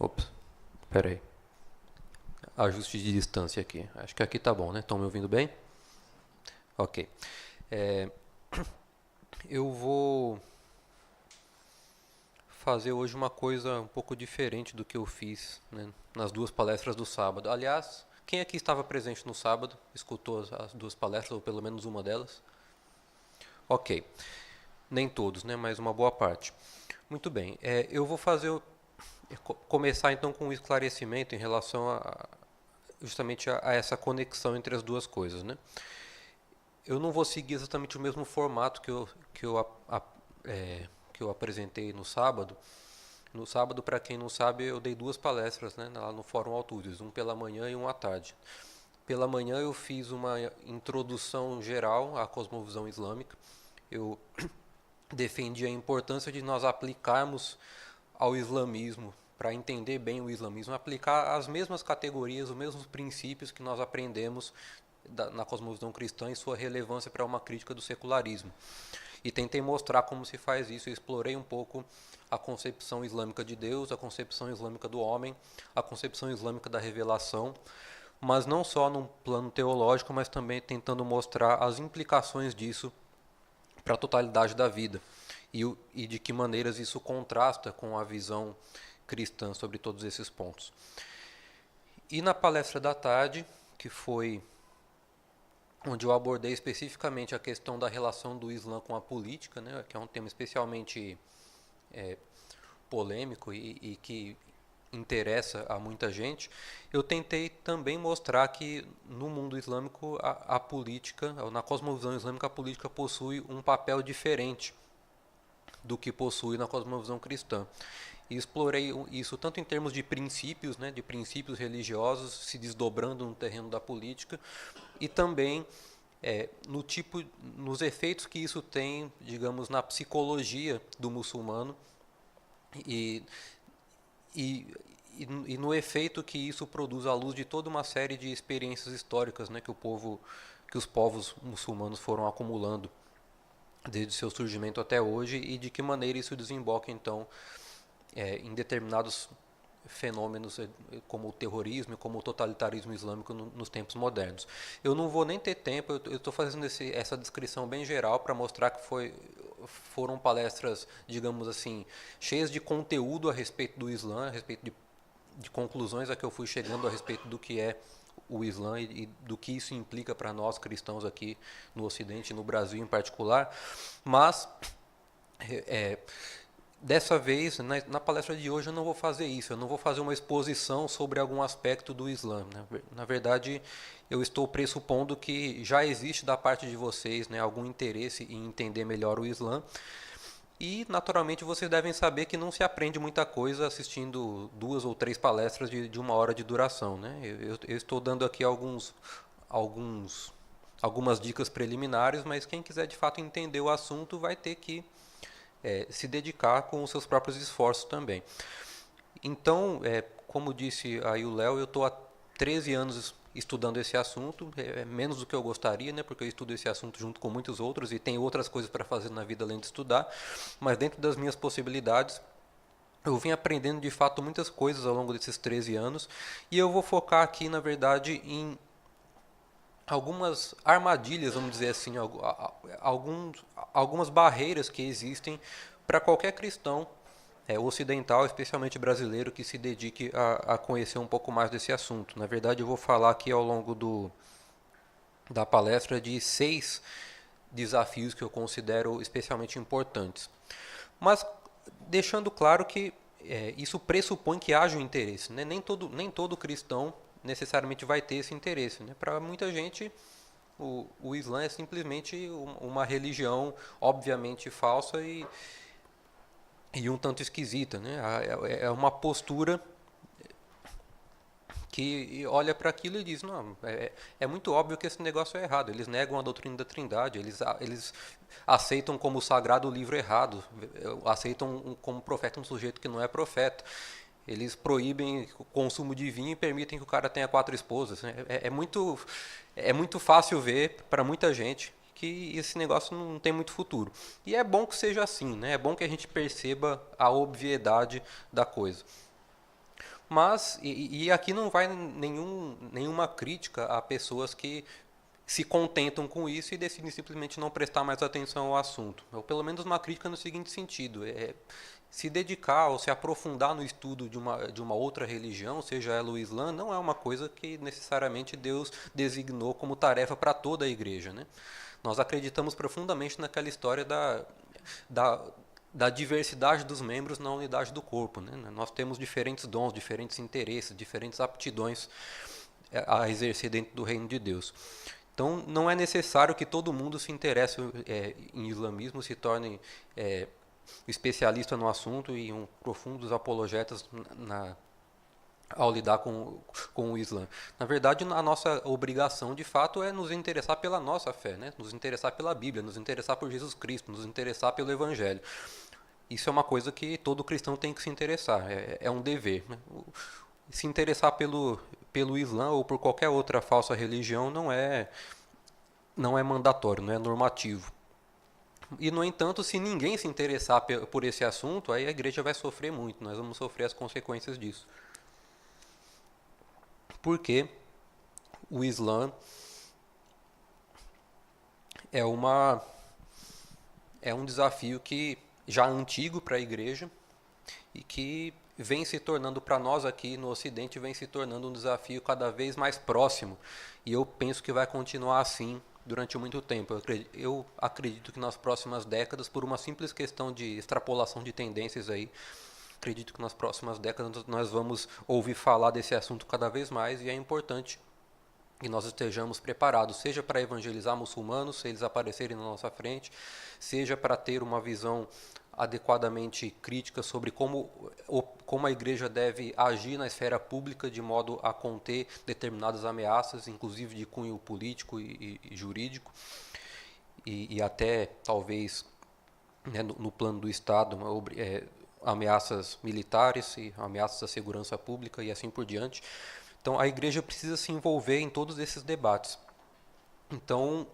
Ops, pera aí. Ajuste de distância aqui. Acho que aqui tá bom, né? Estão me ouvindo bem? Ok. É, eu vou fazer hoje uma coisa um pouco diferente do que eu fiz, né, nas duas palestras do sábado. Aliás, quem aqui estava presente no sábado, escutou as duas palestras, ou pelo menos uma delas? Ok. Nem todos, né? Mas uma boa parte. Muito bem. Eu vou começar então com um esclarecimento em relação justamente a essa conexão entre as duas coisas, né? Eu não vou seguir exatamente o mesmo formato que eu apresentei no sábado. No sábado, para quem não sabe, eu dei duas palestras, né, lá no Fórum Altudes, um pela manhã e um à tarde. Pela manhã eu fiz uma introdução geral à cosmovisão islâmica. Eu defendi a importância de nós aplicarmos ao islamismo, para entender bem o islamismo, aplicar as mesmas categorias, os mesmos princípios que nós aprendemos na cosmovisão cristã e sua relevância para uma crítica do secularismo. E tentei mostrar como se faz isso. Eu explorei um pouco a concepção islâmica de Deus, a concepção islâmica do homem, a concepção islâmica da revelação, mas não só num plano teológico, mas também tentando mostrar as implicações disso para a totalidade da vida e de que maneiras isso contrasta com a visão cristã sobre todos esses pontos. E na palestra da tarde, que foi onde eu abordei especificamente a questão da relação do Islã com a política, né, que é um tema especialmente polêmico e que interessa a muita gente, eu tentei também mostrar que no mundo islâmico a política, na cosmovisão islâmica, a política possui um papel diferente do que possui na cosmovisão cristã. E explorei isso tanto em termos de princípios, né, de princípios religiosos se desdobrando no terreno da política, e também no nos efeitos que isso tem, digamos, na psicologia do muçulmano e, e, e no efeito que isso produz à luz de toda uma série de experiências históricas, né, que os povos muçulmanos foram acumulando desde seu surgimento até hoje, e de que maneira isso desemboca então em determinados fenômenos como o terrorismo e como o totalitarismo islâmico nos tempos modernos. Eu não vou nem ter tempo, eu estou fazendo essa descrição bem geral para mostrar que foram palestras, digamos assim, cheias de conteúdo a respeito do Islã, a respeito de conclusões a que eu fui chegando a respeito do que é o Islã e do que isso implica para nós cristãos aqui no Ocidente, no Brasil em particular, mas é, dessa vez, na palestra de hoje, eu não vou fazer isso. Eu não vou fazer uma exposição sobre algum aspecto do Islã. Na verdade, eu estou pressupondo que já existe da parte de vocês, né, algum interesse em entender melhor o Islã. E, naturalmente, vocês devem saber que não se aprende muita coisa assistindo duas ou três palestras de uma hora de duração, né? Eu estou dando aqui alguns, algumas dicas preliminares, mas quem quiser de fato entender o assunto vai ter que se dedicar com os seus próprios esforços também. Então, como disse aí o Léo, eu estou há 13 anos estudando esse assunto, menos do que eu gostaria, né, porque eu estudo esse assunto junto com muitos outros e tenho outras coisas para fazer na vida além de estudar, mas dentro das minhas possibilidades, eu vim aprendendo de fato muitas coisas ao longo desses 13 anos, e eu vou focar aqui, na verdade, em algumas armadilhas, vamos dizer assim, algumas barreiras que existem para qualquer cristão ocidental, especialmente brasileiro, que se dedique a conhecer um pouco mais desse assunto. Na verdade, eu vou falar aqui ao longo da palestra de 6 desafios que eu considero especialmente importantes. Mas deixando claro que isso pressupõe que haja um interesse, né? Nem todo cristão necessariamente vai ter esse interesse, né? Para muita gente, o Islã é simplesmente uma religião obviamente falsa e um tanto esquisita, né? É uma postura que olha para aquilo e diz, não, é muito óbvio que esse negócio é errado. Eles negam a doutrina da Trindade, eles aceitam como sagrado o livro errado, aceitam como profeta um sujeito que não é profeta. Eles proíbem o consumo de vinho e permitem que o cara tenha 4 esposas, né? É muito fácil ver para muita gente que esse negócio não tem muito futuro. E é bom que seja assim, né? É bom que a gente perceba a obviedade da coisa. Mas, e aqui não vai nenhuma crítica a pessoas que se contentam com isso e decidem simplesmente não prestar mais atenção ao assunto. Ou pelo menos uma crítica no seguinte sentido: se dedicar ou se aprofundar no estudo de uma outra religião, seja ela o Islã, não é uma coisa que necessariamente Deus designou como tarefa para toda a igreja, né? Nós acreditamos profundamente naquela história da, da diversidade dos membros na unidade do corpo, né? Nós temos diferentes dons, diferentes interesses, diferentes aptidões a exercer dentro do reino de Deus. Então, não é necessário que todo mundo se interesse em islamismo, se torne especialista no assunto e profundos apologetas ao lidar com o Islã. Na verdade, a nossa obrigação, de fato, é nos interessar pela nossa fé, né? Nos interessar pela Bíblia, nos interessar por Jesus Cristo, nos interessar pelo Evangelho. Isso é uma coisa que todo cristão tem que se interessar, é um dever, né? Se interessar pelo Islã ou por qualquer outra falsa religião não é mandatório, não é normativo. E, no entanto, se ninguém se interessar por esse assunto, aí a igreja vai sofrer muito, nós vamos sofrer as consequências disso. Porque o Islã é um desafio que já antigo para a igreja e que vem se tornando para nós aqui no Ocidente, vem se tornando um desafio cada vez mais próximo. E eu penso que vai continuar assim durante muito tempo. Eu acredito que nas próximas décadas, por uma simples questão de extrapolação de tendências aí, acredito que nas próximas décadas nós vamos ouvir falar desse assunto cada vez mais e é importante que nós estejamos preparados, seja para evangelizar muçulmanos, se eles aparecerem na nossa frente, seja para ter uma visão adequadamente crítica sobre como a igreja deve agir na esfera pública de modo a conter determinadas ameaças, inclusive de cunho político e jurídico, e até talvez, né, no plano do Estado, ameaças militares e ameaças à segurança pública e assim por diante. Então, a igreja precisa se envolver em todos esses debates. Então,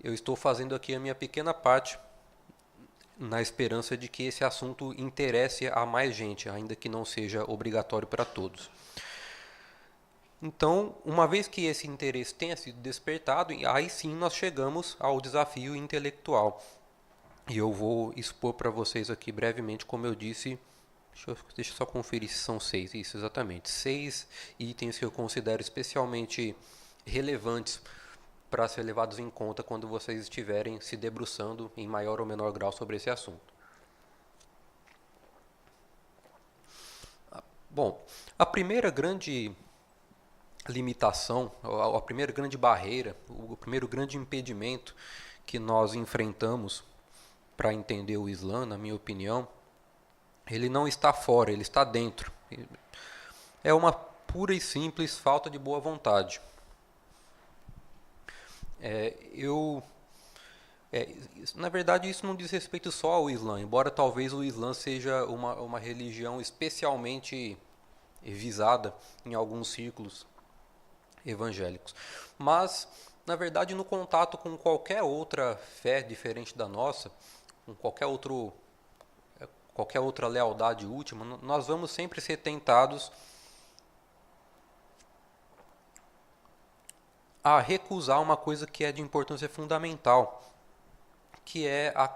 eu estou fazendo aqui a minha pequena parte na esperança de que esse assunto interesse a mais gente, ainda que não seja obrigatório para todos. Então, uma vez que esse interesse tenha sido despertado, aí sim nós chegamos ao desafio intelectual. E eu vou expor para vocês aqui brevemente, como eu disse. Deixa eu só conferir se são 6, isso exatamente. 6 itens que eu considero especialmente relevantes para ser levados em conta quando vocês estiverem se debruçando em maior ou menor grau sobre esse assunto. Bom, a primeira grande limitação, a primeira grande barreira, o primeiro grande impedimento que nós enfrentamos para entender o Islã, na minha opinião, ele não está fora, ele está dentro. É uma pura e simples falta de boa vontade. Na verdade, isso não diz respeito só ao Islã, embora talvez o Islã seja uma religião especialmente visada em alguns círculos evangélicos. Mas, na verdade, no contato com qualquer outra fé diferente da nossa, com qualquer outra lealdade última, nós vamos sempre ser tentados a recusar uma coisa que é de importância fundamental, que é a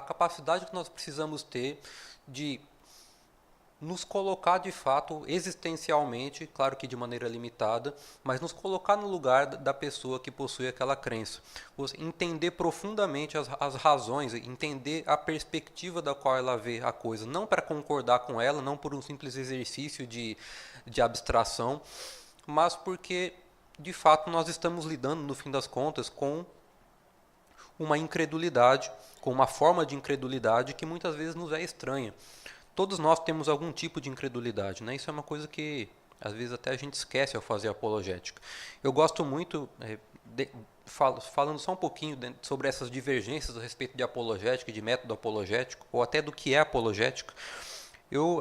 capacidade que nós precisamos ter de nos colocar de fato existencialmente, claro que de maneira limitada, mas nos colocar no lugar da pessoa que possui aquela crença. Entender profundamente as razões, entender a perspectiva da qual ela vê a coisa, não para concordar com ela, não por um simples exercício de abstração, mas porque de fato nós estamos lidando, no fim das contas, com uma incredulidade, com uma forma de incredulidade que muitas vezes nos é estranha. Todos nós temos algum tipo de incredulidade, né? Isso é uma coisa que às vezes até a gente esquece ao fazer apologética. Eu gosto muito, falando só um pouquinho sobre essas divergências a respeito de apologética, de método apologético, ou até do que é apologética.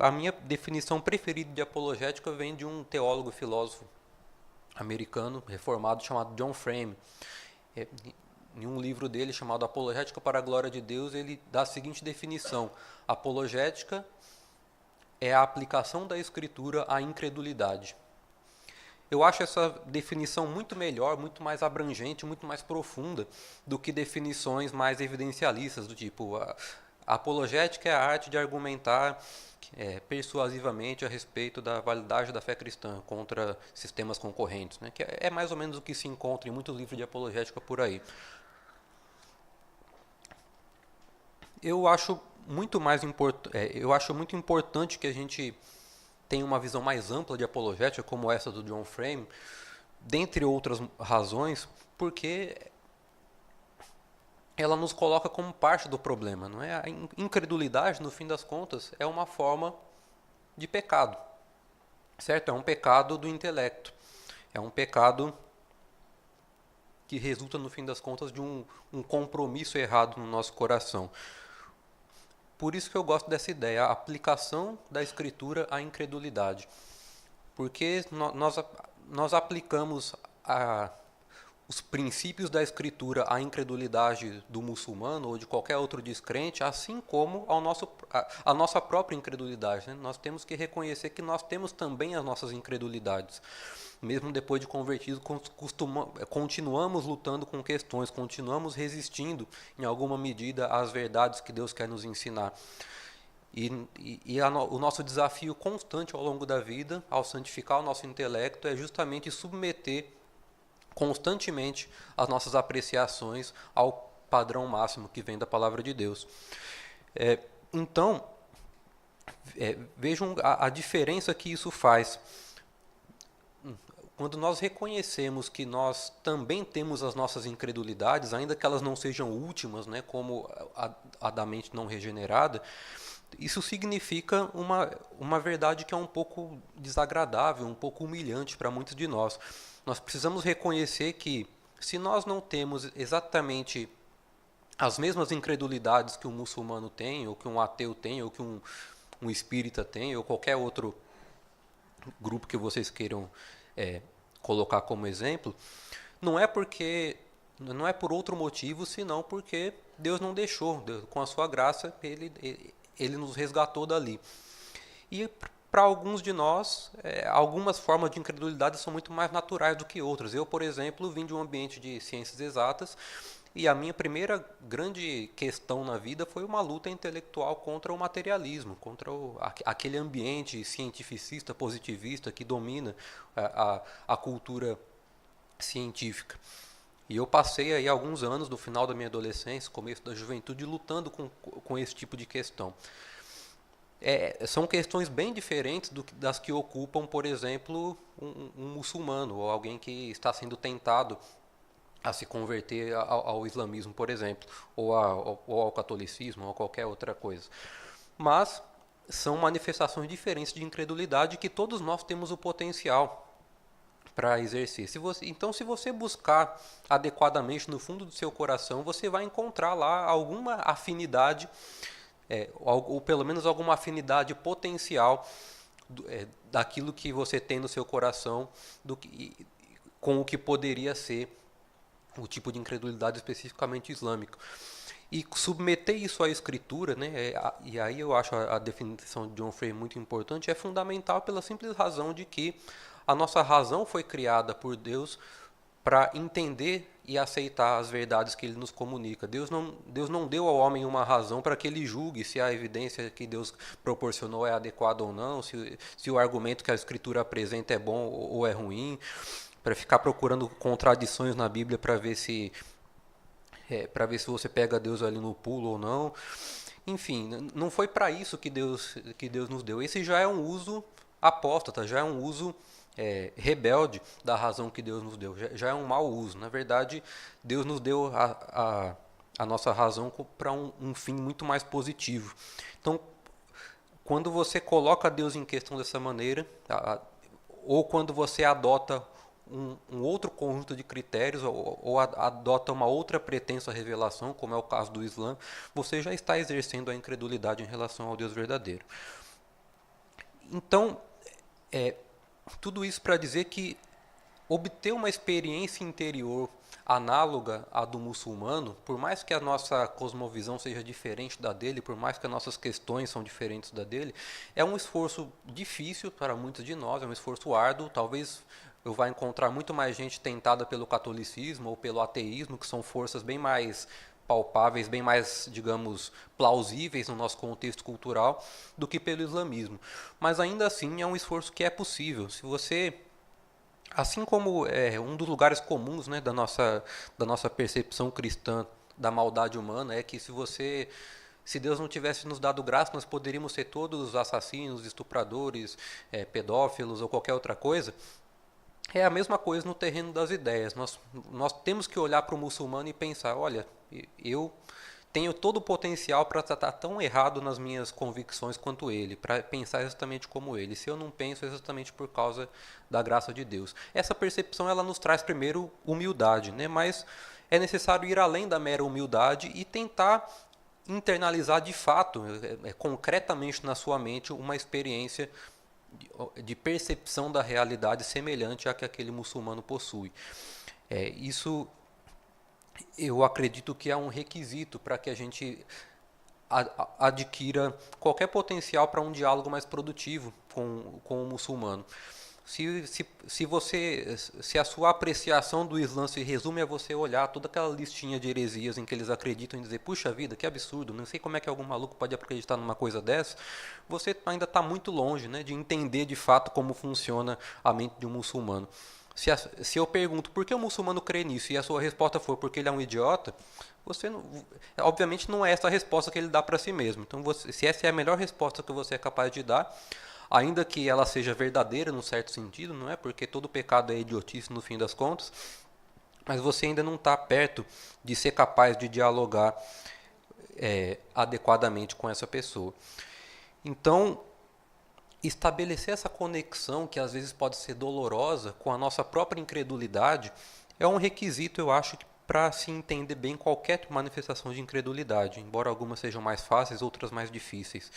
A minha definição preferida de apologética vem de um teólogo filósofo americano reformado chamado John Frame. Em um livro dele chamado Apologética para a Glória de Deus, ele dá a seguinte definição: apologética é a aplicação da Escritura à incredulidade. Eu acho essa definição muito melhor, muito mais abrangente, muito mais profunda do que definições mais evidencialistas, do tipo, a apologética é a arte de argumentar persuasivamente a respeito da validade da fé cristã contra sistemas concorrentes, né? Que é mais ou menos o que se encontra em muitos livros de apologética por aí. Eu acho eu acho muito importante que a gente tenha uma visão mais ampla de apologética, como essa do John Frame, dentre outras razões, porque ela nos coloca como parte do problema, não é? A incredulidade, no fim das contas, é uma forma de pecado, certo? É um pecado do intelecto, é um pecado que resulta, no fim das contas, de um compromisso errado no nosso coração. Por isso que eu gosto dessa ideia, a aplicação da Escritura à incredulidade. Porque nós aplicamos os princípios da Escritura à incredulidade do muçulmano ou de qualquer outro descrente, assim como a nossa própria incredulidade, né? Nós temos que reconhecer que nós temos também as nossas incredulidades. Mesmo depois de convertidos, continuamos lutando com questões, continuamos resistindo, em alguma medida, às verdades que Deus quer nos ensinar. O nosso desafio constante ao longo da vida, ao santificar o nosso intelecto, é justamente submeter constantemente as nossas apreciações ao padrão máximo que vem da palavra de Deus. Então, vejam a diferença que isso faz. Quando nós reconhecemos que nós também temos as nossas incredulidades, ainda que elas não sejam últimas, né, como a da mente não regenerada, isso significa uma verdade que é um pouco desagradável, um pouco humilhante para muitos de nós. Nós precisamos reconhecer que, se nós não temos exatamente as mesmas incredulidades que um muçulmano tem, ou que um ateu tem, ou que um espírita tem, ou qualquer outro grupo que vocês queiram colocar como exemplo, não é por outro motivo, senão porque Deus não deixou. Deus, com a sua graça, ele nos resgatou dali. E para alguns de nós, algumas formas de incredulidade são muito mais naturais do que outras. Eu, por exemplo, vim de um ambiente de ciências exatas, e a minha primeira grande questão na vida foi uma luta intelectual contra o materialismo, contra aquele ambiente cientificista, positivista que domina a cultura científica. E eu passei aí alguns anos, do final da minha adolescência, começo da juventude, lutando com esse tipo de questão. São questões bem diferentes das que ocupam, por exemplo, um muçulmano ou alguém que está sendo tentado a se converter ao islamismo, por exemplo, ou ao catolicismo, ou a qualquer outra coisa. Mas são manifestações diferentes de incredulidade que todos nós temos o potencial para exercer. Então, se você buscar adequadamente no fundo do seu coração, você vai encontrar lá alguma afinidade, ou pelo menos alguma afinidade potencial daquilo que você tem no seu coração com o que poderia ser o tipo de incredulidade especificamente islâmica. E submeter isso à escritura, né, e aí eu acho a definição de John Frame muito importante, é fundamental pela simples razão de que a nossa razão foi criada por Deus para entender e aceitar as verdades que Ele nos comunica. Deus não deu ao homem uma razão para que ele julgue se a evidência que Deus proporcionou é adequada ou não, se o argumento que a Escritura apresenta é bom ou é ruim, para ficar procurando contradições na Bíblia para ver se você pega Deus ali no pulo ou não. Enfim, não foi para isso que Deus nos deu. Esse já é um uso apóstata, já é um uso rebelde da razão que Deus nos deu. Já é um mau uso. Na verdade, Deus nos deu a nossa razão para um fim muito mais positivo. Então, quando você coloca Deus em questão dessa maneira, ou quando você adota um outro conjunto de critérios ou adota uma outra pretensa revelação, como é o caso do Islã, você já está exercendo a incredulidade em relação ao Deus verdadeiro. Então, tudo isso para dizer que obter uma experiência interior análoga à do muçulmano, por mais que a nossa cosmovisão seja diferente da dele, por mais que as nossas questões são diferentes da dele, é um esforço difícil para muitos de nós, é um esforço árduo. Talvez eu vá encontrar muito mais gente tentada pelo catolicismo ou pelo ateísmo, que são forças bem mais palpáveis, bem mais, digamos, plausíveis no nosso contexto cultural, do que pelo islamismo. Mas ainda assim é um esforço que é possível. Se você, assim como é um dos lugares comuns, né, da nossa percepção cristã da maldade humana, é que se Deus não tivesse nos dado graça, nós poderíamos ser todos assassinos, estupradores, pedófilos ou qualquer outra coisa. É a mesma coisa no terreno das ideias. Nós temos que olhar para o muçulmano e pensar: olha, eu tenho todo o potencial para estar tão errado nas minhas convicções quanto ele, para pensar exatamente como ele. Se eu não penso, é exatamente por causa da graça de Deus. Essa percepção ela nos traz primeiro humildade, né? Mas é necessário ir além da mera humildade e tentar internalizar de fato, concretamente na sua mente, uma experiência de percepção da realidade semelhante à que aquele muçulmano possui. Isso eu acredito que é um requisito para que a gente adquira qualquer potencial para um diálogo mais produtivo com o muçulmano. Se a sua apreciação do Islã se resume a você olhar toda aquela listinha de heresias em que eles acreditam e dizer: puxa vida, que absurdo, não sei como é que algum maluco pode acreditar numa coisa dessa, você ainda está muito longe, né, de entender de fato como funciona a mente de um muçulmano. Se eu pergunto por que o muçulmano crê nisso e a sua resposta for porque ele é um idiota, você não, obviamente não é essa a resposta que ele dá para si mesmo. Então, se essa é a melhor resposta que você é capaz de dar, ainda que ela seja verdadeira num certo sentido, não é? Porque todo pecado é idiotice no fim das contas, mas você ainda não está perto de ser capaz de dialogar adequadamente com essa pessoa. Então, estabelecer essa conexão, que às vezes pode ser dolorosa, com a nossa própria incredulidade, é um requisito, eu acho, para se entender bem qualquer manifestação de incredulidade, embora algumas sejam mais fáceis, outras mais difíceis.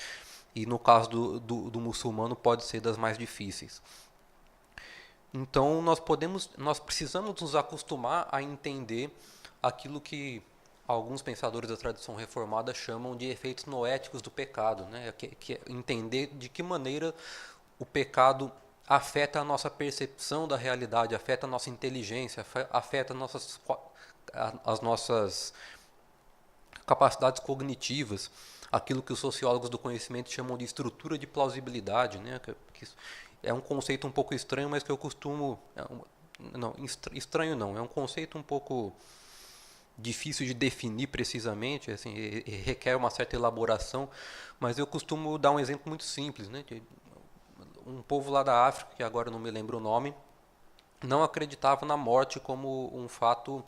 E no caso do muçulmano pode ser das mais difíceis. Então nós precisamos nos acostumar a entender aquilo que alguns pensadores da tradição reformada chamam de efeitos noéticos do pecado, né? Que é entender de que maneira o pecado afeta a nossa percepção da realidade, afeta a nossa inteligência, afeta as nossas capacidades cognitivas, aquilo que os sociólogos do conhecimento chamam de estrutura de plausibilidade, né? Que é um conceito um pouco estranho, mas que eu costumo... Não, estranho não, é um conceito um pouco difícil de definir precisamente, assim, requer uma certa elaboração, mas eu costumo dar um exemplo muito simples, né? Um povo lá da África, que agora não me lembro o nome, não acreditava na morte como um fato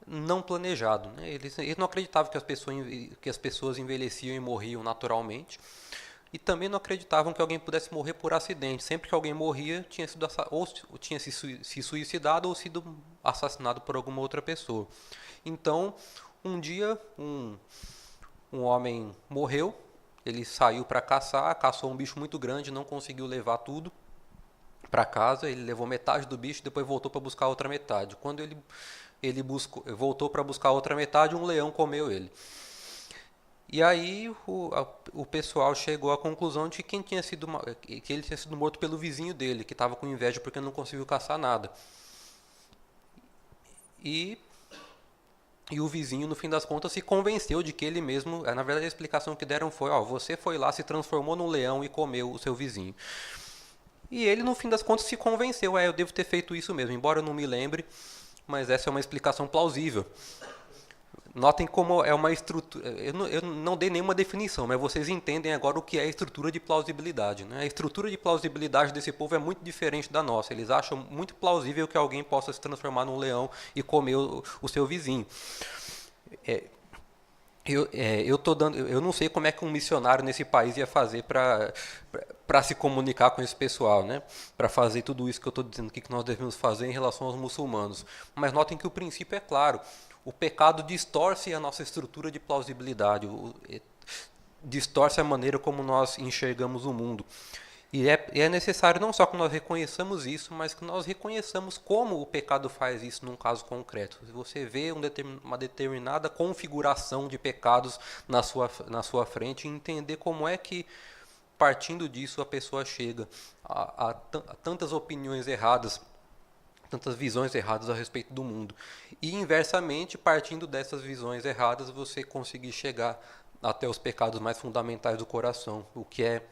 não planejado, né? Eles não acreditavam que as pessoas envelheciam e morriam naturalmente, e também não acreditavam que alguém pudesse morrer por acidente. Sempre que alguém morria, tinha sido ou tinha se suicidado ou sido assassinado por alguma outra pessoa. Então, um dia, um homem morreu, ele saiu para caçar, caçou um bicho muito grande, não conseguiu levar tudo para casa, ele levou metade do bicho e depois voltou para buscar a outra metade. Quando ele voltou para buscar a outra metade, um leão comeu ele. E aí o pessoal chegou à conclusão de que ele tinha sido morto pelo vizinho dele, que estava com inveja porque não conseguiu caçar nada. E o vizinho, no fim das contas, se convenceu de que ele mesmo... Na verdade, a explicação que deram foi: você foi lá, se transformou num leão e comeu o seu vizinho. E ele, no fim das contas, se convenceu: eu devo ter feito isso mesmo, embora eu não me lembre, mas essa é uma explicação plausível. Notem como é uma estrutura... Eu não dei nenhuma definição, mas vocês entendem agora o que é a estrutura de plausibilidade, né? A estrutura de plausibilidade desse povo é muito diferente da nossa. Eles acham muito plausível que alguém possa se transformar num leão e comer o seu vizinho. Eu não sei como é que um missionário nesse país ia fazer para se comunicar com esse pessoal, né? Para fazer tudo isso que eu estou dizendo, o que nós devemos fazer em relação aos muçulmanos. Mas notem que o princípio é claro. O pecado distorce a nossa estrutura de plausibilidade, distorce a maneira como nós enxergamos o mundo. E é necessário não só que nós reconheçamos isso, mas que nós reconheçamos como o pecado faz isso num caso concreto. Se você vê uma determinada configuração de pecados na sua frente, e entender como é que, partindo disso, a pessoa chega a tantas opiniões erradas, tantas visões erradas a respeito do mundo. E, inversamente, partindo dessas visões erradas, você conseguir chegar até os pecados mais fundamentais do coração, o que é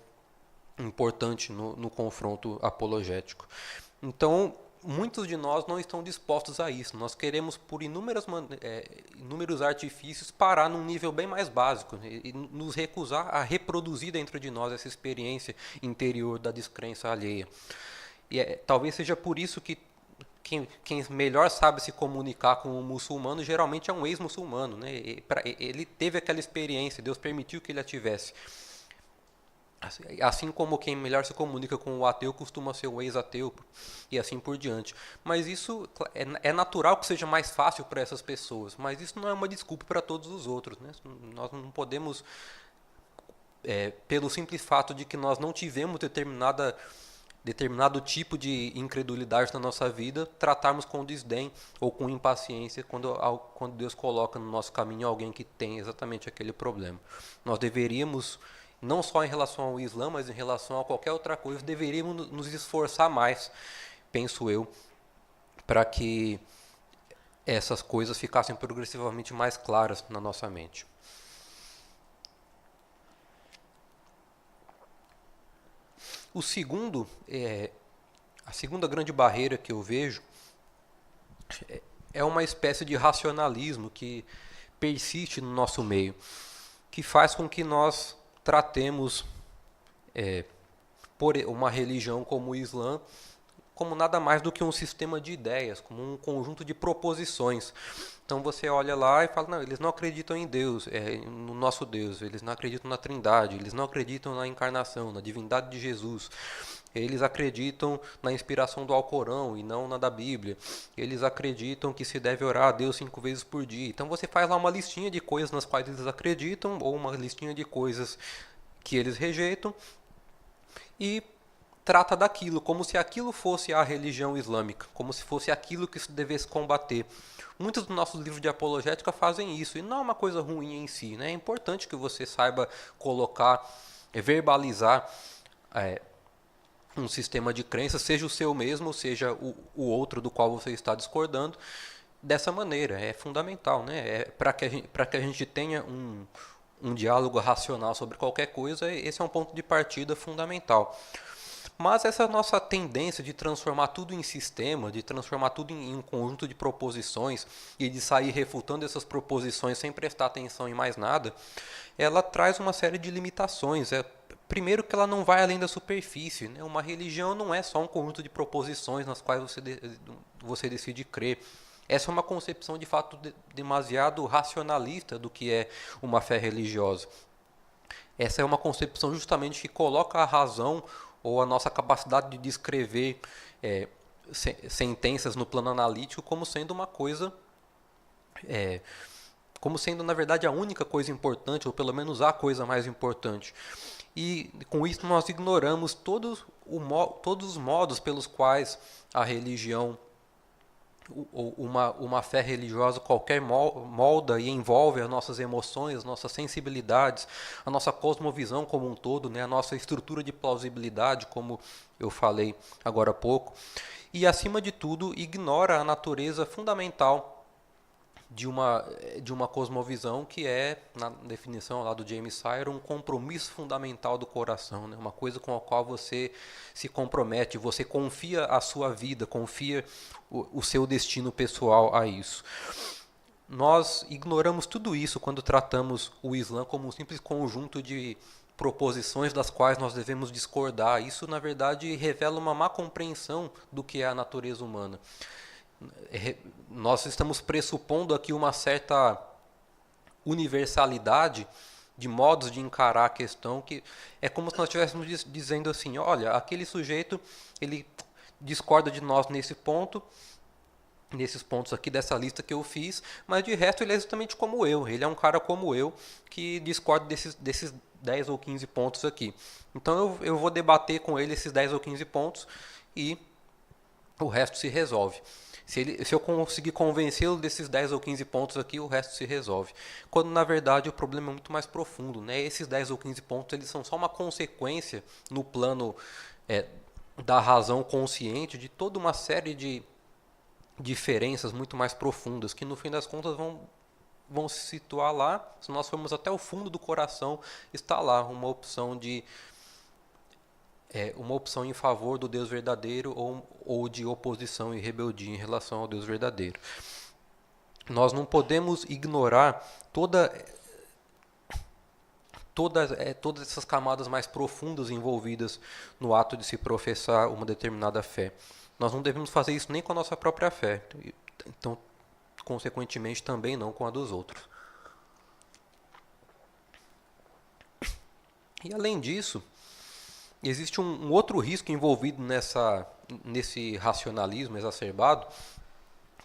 importante no confronto apologético. Então, muitos de nós não estão dispostos a isso. Nós queremos, por inúmeros artifícios, parar num nível bem mais básico e nos recusar a reproduzir dentro de nós essa experiência interior da descrença alheia. E talvez seja por isso que quem melhor sabe se comunicar com um muçulmano geralmente é um ex-muçulmano, né? Ele teve aquela experiência, Deus permitiu que ele a tivesse. Assim como quem melhor se comunica com o ateu costuma ser o ex-ateu e assim por diante. Mas isso é natural que seja mais fácil para essas pessoas, mas isso não é uma desculpa para todos os outros, né? Nós não podemos, pelo simples fato de que nós não tivemos determinado tipo de incredulidade na nossa vida, tratarmos com desdém ou com impaciência quando Deus coloca no nosso caminho alguém que tem exatamente aquele problema. Nós deveríamos, não só em relação ao Islã, mas em relação a qualquer outra coisa, deveríamos nos esforçar mais, penso eu, para que essas coisas ficassem progressivamente mais claras na nossa mente. A segunda grande barreira que eu vejo é uma espécie de racionalismo que persiste no nosso meio, que faz com que nós tratemos por uma religião como o Islã como nada mais do que um sistema de ideias, como um conjunto de proposições. Então você olha lá e fala, não, eles não acreditam em Deus, no nosso Deus, eles não acreditam na Trindade, eles não acreditam na encarnação, na divindade de Jesus. Eles acreditam na inspiração do Alcorão e não na da Bíblia. Eles acreditam que se deve orar a Deus 5 vezes por dia. Então você faz lá uma listinha de coisas nas quais eles acreditam, ou uma listinha de coisas que eles rejeitam, e trata daquilo, como se aquilo fosse a religião islâmica, como se fosse aquilo que se devesse combater. Muitos dos nossos livros de apologética fazem isso, e não é uma coisa ruim em si, né? É importante que você saiba colocar, verbalizar um sistema de crença, seja o seu mesmo, seja o outro do qual você está discordando, dessa maneira. É fundamental, né? Para que a gente tenha um diálogo racional sobre qualquer coisa, esse é um ponto de partida fundamental. Mas essa nossa tendência de transformar tudo em sistema, de transformar tudo em um conjunto de proposições e de sair refutando essas proposições sem prestar atenção em mais nada, ela traz uma série de limitações. Primeiro que ela não vai além da superfície, né? Uma religião não é só um conjunto de proposições nas quais você decide crer. Essa é uma concepção de fato demasiado racionalista do que é uma fé religiosa. Essa é uma concepção justamente que coloca a razão ou a nossa capacidade de descrever sentenças no plano analítico como sendo uma coisa, como sendo na verdade a única coisa importante, ou pelo menos a coisa mais importante. E com isso nós ignoramos todos os modos pelos quais a religião, uma fé religiosa qualquer, molda e envolve as nossas emoções, as nossas sensibilidades, a nossa cosmovisão como um todo, né? A nossa estrutura de plausibilidade, como eu falei agora há pouco. E, acima de tudo, ignora a natureza fundamental de uma cosmovisão que é, na definição lá do James Sire, um compromisso fundamental do coração, né? Uma coisa com a qual você se compromete, você confia a sua vida, confia o seu destino pessoal a isso. Nós ignoramos tudo isso quando tratamos o Islã como um simples conjunto de proposições das quais nós devemos discordar. Isso, na verdade, revela uma má compreensão do que é a natureza humana. Nós estamos pressupondo aqui uma certa universalidade de modos de encarar a questão, que é como se nós estivéssemos dizendo assim, olha, aquele sujeito, ele discorda de nós nesses pontos aqui dessa lista que eu fiz, mas de resto ele é exatamente como eu, ele é um cara como eu, que discorda 10 ou 15 pontos aqui. Então eu vou debater com ele esses 10 ou 15 pontos e o resto se resolve. Se eu conseguir convencê-lo desses 10 ou 15 pontos aqui, o resto se resolve. Quando na verdade o problema é muito mais profundo, né? Esses 10 ou 15 pontos eles são só uma consequência no plano da razão consciente de toda uma série de diferenças muito mais profundas que no fim das contas vão se situar lá. Se nós formos até o fundo do coração, está lá uma opção em favor do Deus verdadeiro ou de oposição e rebeldia em relação ao Deus verdadeiro. Nós não podemos ignorar todas essas camadas mais profundas envolvidas no ato de se professar uma determinada fé. Nós não devemos fazer isso nem com a nossa própria fé. Então, consequentemente, também não com a dos outros. E além disso, existe um outro risco envolvido nesse racionalismo exacerbado,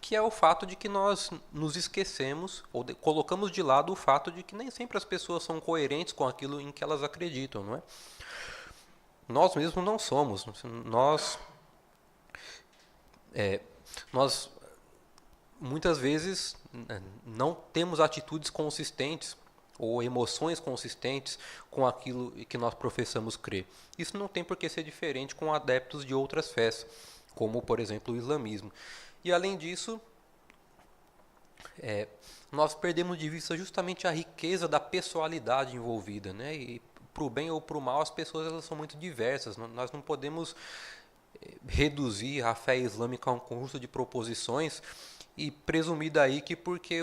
que é o fato de que nós nos esquecemos ou colocamos de lado o fato de que nem sempre as pessoas são coerentes com aquilo em que elas acreditam, não é? Nós mesmos não somos. Nós muitas vezes não temos atitudes consistentes ou emoções consistentes com aquilo que nós professamos crer. Isso não tem por que ser diferente com adeptos de outras fés, como, por exemplo, o islamismo. E, além disso, nós perdemos de vista justamente a riqueza da pessoalidade envolvida, né? E, para o bem ou para o mal, as pessoas elas são muito diversas. Nós não podemos reduzir a fé islâmica a um conjunto de proposições e presumir daí que porque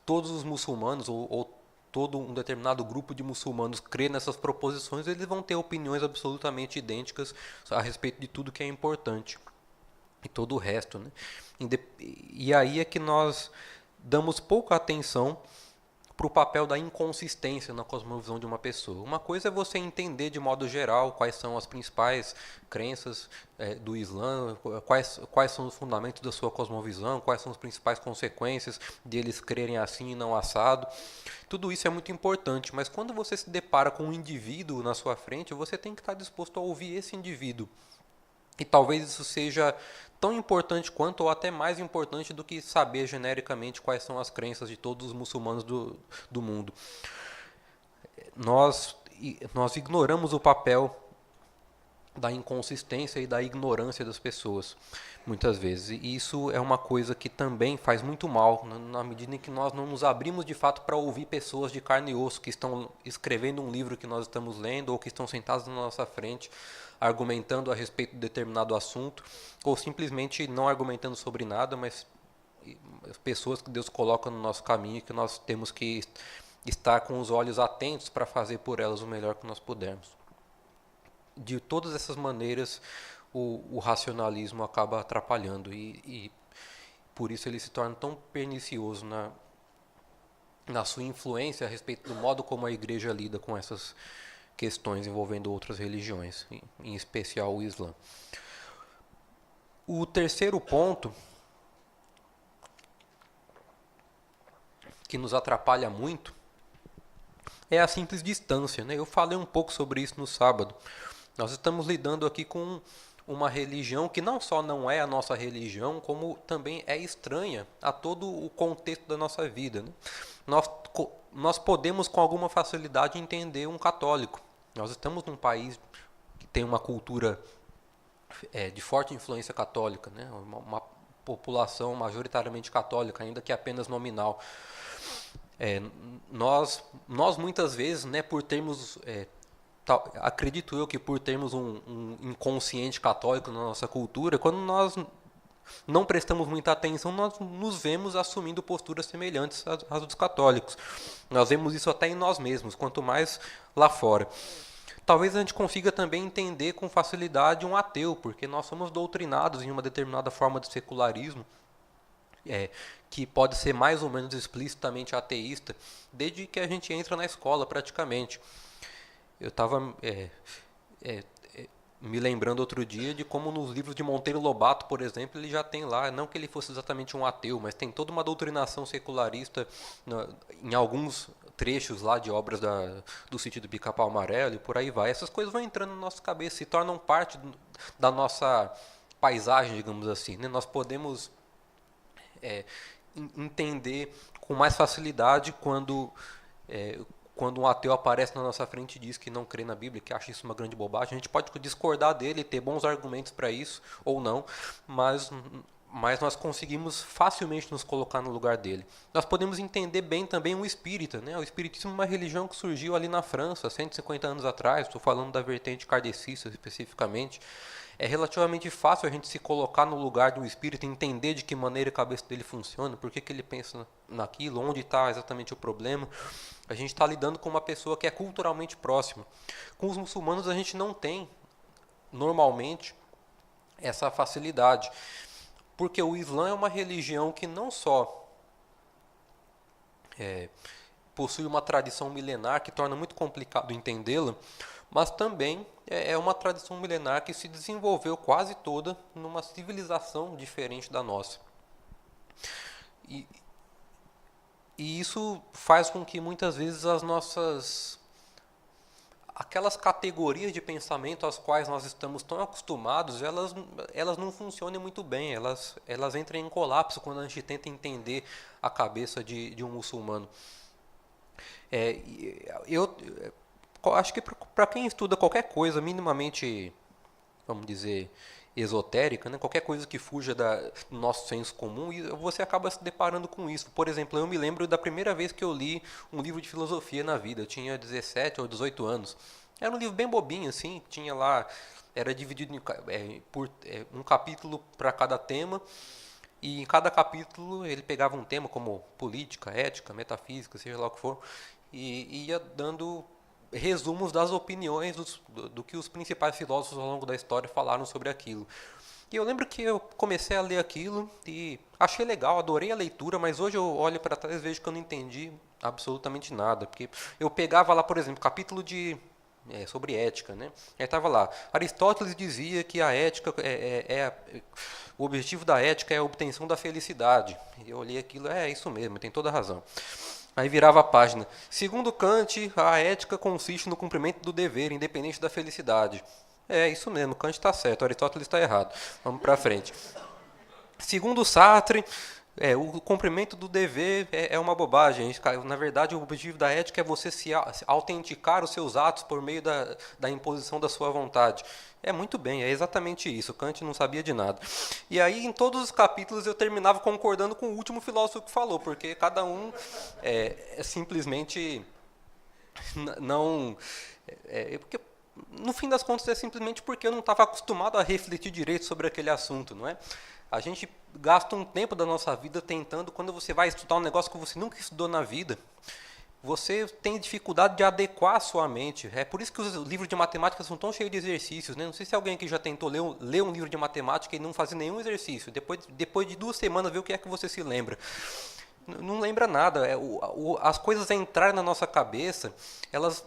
todos os muçulmanos ou todo um determinado grupo de muçulmanos crê nessas proposições, eles vão ter opiniões absolutamente idênticas a respeito de tudo que é importante e todo o resto, né? E aí é que nós damos pouca atenção para o papel da inconsistência na cosmovisão de uma pessoa. Uma coisa é você entender de modo geral quais são as principais crenças do Islã, quais são os fundamentos da sua cosmovisão, quais são as principais consequências de eles crerem assim e não assado. Tudo isso é muito importante, mas quando você se depara com um indivíduo na sua frente, você tem que estar disposto a ouvir esse indivíduo. E talvez isso seja tão importante quanto ou até mais importante do que saber genericamente quais são as crenças de todos os muçulmanos do mundo. Nós ignoramos o papel da inconsistência e da ignorância das pessoas, muitas vezes. E isso é uma coisa que também faz muito mal, na medida em que nós não nos abrimos de fato para ouvir pessoas de carne e osso que estão escrevendo um livro que nós estamos lendo ou que estão sentados na nossa frente argumentando a respeito de determinado assunto, ou simplesmente não argumentando sobre nada, mas pessoas que Deus coloca no nosso caminho e que nós temos que estar com os olhos atentos para fazer por elas o melhor que nós pudermos. De todas essas maneiras, o racionalismo acaba atrapalhando e por isso ele se torna tão pernicioso na sua influência a respeito do modo como a igreja lida com essas questões envolvendo outras religiões, em especial o Islã. O terceiro ponto que nos atrapalha muito é a simples distância, né? Eu falei um pouco sobre isso no sábado. Nós estamos lidando aqui com uma religião que não só não é a nossa religião, como também é estranha a todo o contexto da nossa vida, né? Nós podemos com alguma facilidade entender um católico. Nós estamos num país que tem uma cultura de forte influência católica, né? Uma população majoritariamente católica, ainda que apenas nominal. Nós muitas vezes, né, por termos, acredito eu que por termos um inconsciente católico na nossa cultura, quando nós não prestamos muita atenção, nós nos vemos assumindo posturas semelhantes às dos católicos. Nós vemos isso até em nós mesmos, quanto mais lá fora. Talvez a gente consiga também entender com facilidade um ateu, porque nós somos doutrinados em uma determinada forma de secularismo, que pode ser mais ou menos explicitamente ateísta, desde que a gente entra na escola praticamente. Eu estava me lembrando outro dia de como nos livros de Monteiro Lobato, por exemplo, ele já tem lá, não que ele fosse exatamente um ateu, mas tem toda uma doutrinação secularista em alguns trechos lá de obras do Sítio do Pica-Pau Amarelo e por aí vai. Essas coisas vão entrando na nossa cabeça, se tornam parte da nossa paisagem, digamos assim, né? Nós podemos entender com mais facilidade quando um ateu aparece na nossa frente e diz que não crê na Bíblia, que acha isso uma grande bobagem. A gente pode discordar dele, ter bons argumentos para isso ou não, mas nós conseguimos facilmente nos colocar no lugar dele. Nós podemos entender bem também o espírita, né? O espiritismo é uma religião que surgiu ali na França, 150 anos atrás, estou falando da vertente kardecista especificamente. É relativamente fácil a gente se colocar no lugar do espírito, entender de que maneira a cabeça dele funciona, por que ele pensa naquilo, onde está exatamente o problema. A gente está lidando com uma pessoa que é culturalmente próxima. Com os muçulmanos a gente não tem, normalmente, essa facilidade. Porque o Islã é uma religião que não só possui uma tradição milenar que torna muito complicado entendê-la, mas também é uma tradição milenar que se desenvolveu quase toda numa civilização diferente da nossa. E, e isso faz com que muitas vezes aquelas categorias de pensamento às quais nós estamos tão acostumados, elas não funcionem muito bem, elas entram em colapso quando a gente tenta entender a cabeça de um muçulmano. Eu acho que para quem estuda qualquer coisa minimamente, vamos dizer, esotérica, né? Qualquer coisa que fuja do nosso senso comum, e você acaba se deparando com isso. Por exemplo, eu me lembro da primeira vez que eu li um livro de filosofia na vida. Eu tinha 17 ou 18 anos. Era um livro bem bobinho, assim, tinha lá, era dividido por um capítulo para cada tema, e em cada capítulo ele pegava um tema como política, ética, metafísica, seja lá o que for, e ia dando resumos das opiniões do que os principais filósofos ao longo da história falaram sobre aquilo. E eu lembro que eu comecei a ler aquilo e achei legal, adorei a leitura, mas hoje eu olho para trás e vejo que eu não entendi absolutamente nada. Porque eu pegava lá, por exemplo, capítulo sobre ética, né? Aí estava lá, Aristóteles dizia que a ética o objetivo da ética é a obtenção da felicidade. E eu olhei aquilo, isso mesmo, tem toda a razão. Aí virava a página. Segundo Kant, a ética consiste no cumprimento do dever, independente da felicidade. É isso mesmo, Kant está certo, Aristóteles está errado. Vamos para frente. Segundo Sartre, o cumprimento do dever é uma bobagem. Na verdade, o objetivo da ética é você se autenticar os seus atos por meio da imposição da sua vontade. É muito bem, é exatamente isso. Kant não sabia de nada. E aí, em todos os capítulos, eu terminava concordando com o último filósofo que falou, porque cada um simplesmente não... porque, no fim das contas, é simplesmente porque eu não estava acostumado a refletir direito sobre aquele assunto, não é? A gente gasta um tempo da nossa vida tentando, quando você vai estudar um negócio que você nunca estudou na vida, você tem dificuldade de adequar a sua mente. É por isso que os livros de matemática são tão cheios de exercícios, né? Não sei se alguém aqui já tentou ler um livro de matemática e não fazer nenhum exercício. Depois de 2 semanas, ver o que é que você se lembra. Não lembra nada. As coisas entrarem na nossa cabeça, elas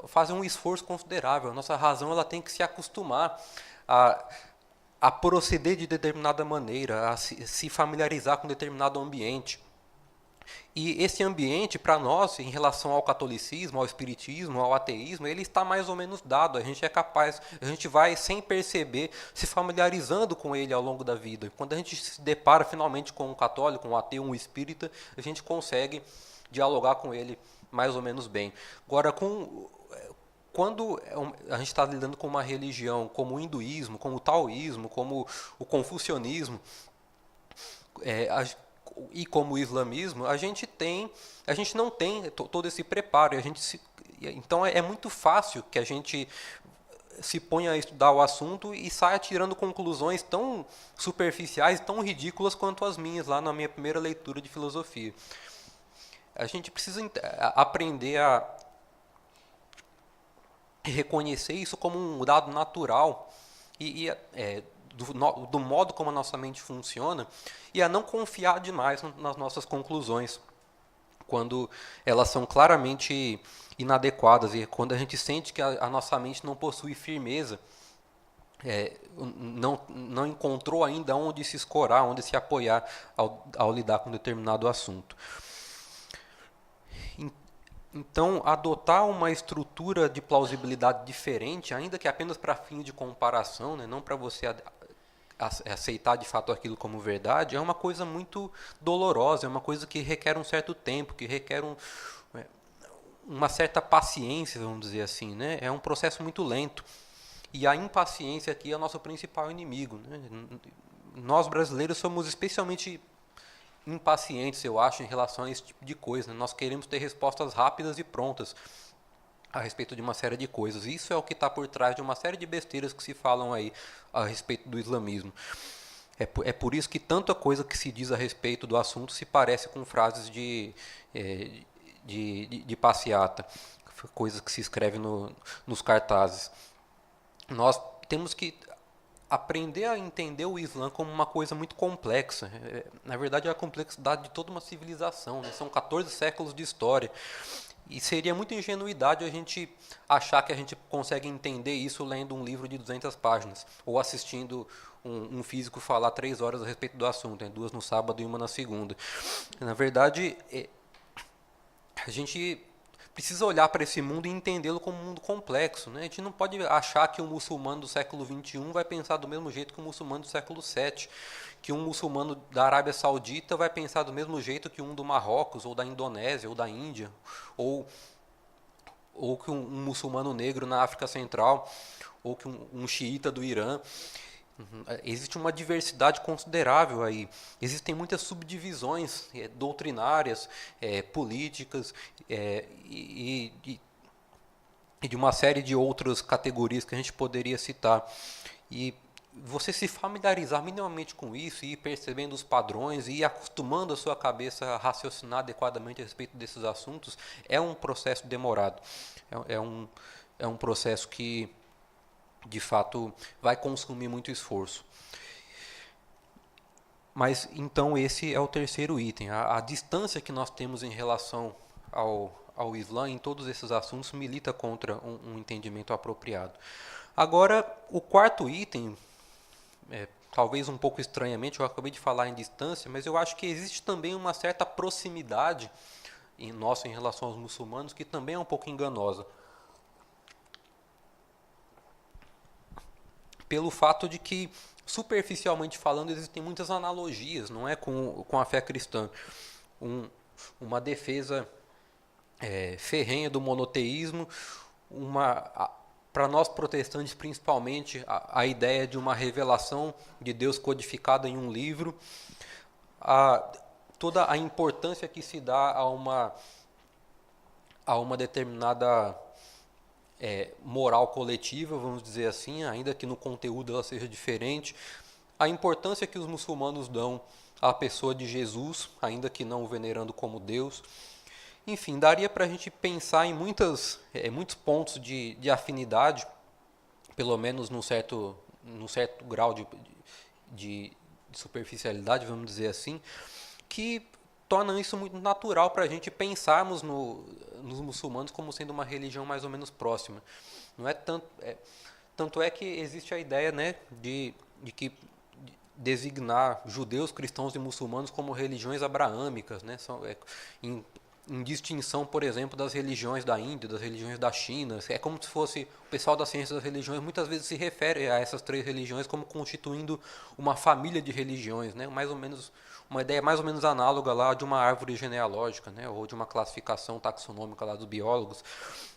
fazem um esforço considerável. A nossa razão ela tem que se acostumar a proceder de determinada maneira, a se familiarizar com determinado ambiente. E esse ambiente, para nós, em relação ao catolicismo, ao espiritismo, ao ateísmo, ele está mais ou menos dado. A gente é capaz, a gente vai, sem perceber, se familiarizando com ele ao longo da vida. E quando a gente se depara finalmente com um católico, um ateu, um espírita, a gente consegue dialogar com ele mais ou menos bem. Agora, quando a gente está lidando com uma religião como o hinduísmo, como o taoísmo, como o confucionismo, e como o islamismo, a gente não tem todo esse preparo. Então é muito fácil que a gente se ponha a estudar o assunto e saia tirando conclusões tão superficiais, tão ridículas quanto as minhas lá na minha primeira leitura de filosofia. A gente precisa aprender a reconhecer isso como um dado natural do modo como a nossa mente funciona e a não confiar demais nas nossas conclusões quando elas são claramente inadequadas e quando a gente sente que a nossa mente não possui firmeza não encontrou ainda onde se escorar, onde se apoiar ao lidar com determinado assunto. Então, adotar uma estrutura de plausibilidade diferente, ainda que apenas para fim de comparação, né, não para você aceitar de fato aquilo como verdade, é uma coisa muito dolorosa, é uma coisa que requer um certo tempo, que requer uma certa paciência, vamos dizer assim, né? É um processo muito lento. E a impaciência aqui é o nosso principal inimigo, né? Nós brasileiros somos especialmente impacientes, eu acho, em relação a esse tipo de coisa, né? Nós queremos ter respostas rápidas e prontas a respeito de uma série de coisas. Isso é o que está por trás de uma série de besteiras que se falam aí a respeito do islamismo. É por isso que tanta coisa que se diz a respeito do assunto se parece com frases de passeata, coisas que se escrevem nos cartazes. Nós temos que aprender a entender o Islã como uma coisa muito complexa. Na verdade, é a complexidade de toda uma civilização, né? São 14 séculos de história. E seria muita ingenuidade a gente achar que a gente consegue entender isso lendo um livro de 200 páginas, ou assistindo um físico falar 3 horas a respeito do assunto, né? 2 no sábado e 1 na segunda. Na verdade, a gente precisa olhar para esse mundo e entendê-lo como um mundo complexo, né? A gente não pode achar que um muçulmano do século XXI vai pensar do mesmo jeito que um muçulmano do século VII, que um muçulmano da Arábia Saudita vai pensar do mesmo jeito que um do Marrocos, ou da Indonésia, ou da Índia, ou que um muçulmano negro na África Central, ou que um xiita do Irã. Existe uma diversidade considerável aí. Existem muitas subdivisões doutrinárias, políticas e de uma série de outras categorias que a gente poderia citar. E você se familiarizar minimamente com isso e ir percebendo os padrões e ir acostumando a sua cabeça a raciocinar adequadamente a respeito desses assuntos é um processo demorado. É um processo que de fato vai consumir muito esforço. Mas então esse é o terceiro item. A distância que nós temos em relação ao Islã em todos esses assuntos milita contra um entendimento apropriado. Agora, o quarto item, talvez um pouco estranhamente, eu acabei de falar em distância, mas eu acho que existe também uma certa proximidade nossa em relação aos muçulmanos que também é um pouco enganosa. Pelo fato de que, superficialmente falando, existem muitas analogias, não é, com a fé cristã. Uma defesa ferrenha do monoteísmo, para nós protestantes principalmente, a ideia de uma revelação de Deus codificada em um livro, toda a importância que se dá a uma determinada moral coletiva, vamos dizer assim, ainda que no conteúdo ela seja diferente, a importância que os muçulmanos dão à pessoa de Jesus, ainda que não o venerando como Deus. Enfim, daria para a gente pensar em muitos pontos de afinidade, pelo menos num certo grau de superficialidade, vamos dizer assim, que tornam isso muito natural para a gente pensarmos nos muçulmanos como sendo uma religião mais ou menos próxima. Não é tanto é que existe a ideia, né, de designar judeus, cristãos e muçulmanos como religiões abraâmicas, né, em distinção, por exemplo, das religiões da Índia, das religiões da China. É como se fosse o pessoal da ciência das religiões muitas vezes se refere a essas 3 religiões como constituindo uma família de religiões, né? Mais ou menos uma ideia mais ou menos análoga lá de uma árvore genealógica, né? Ou de uma classificação taxonômica lá dos biólogos.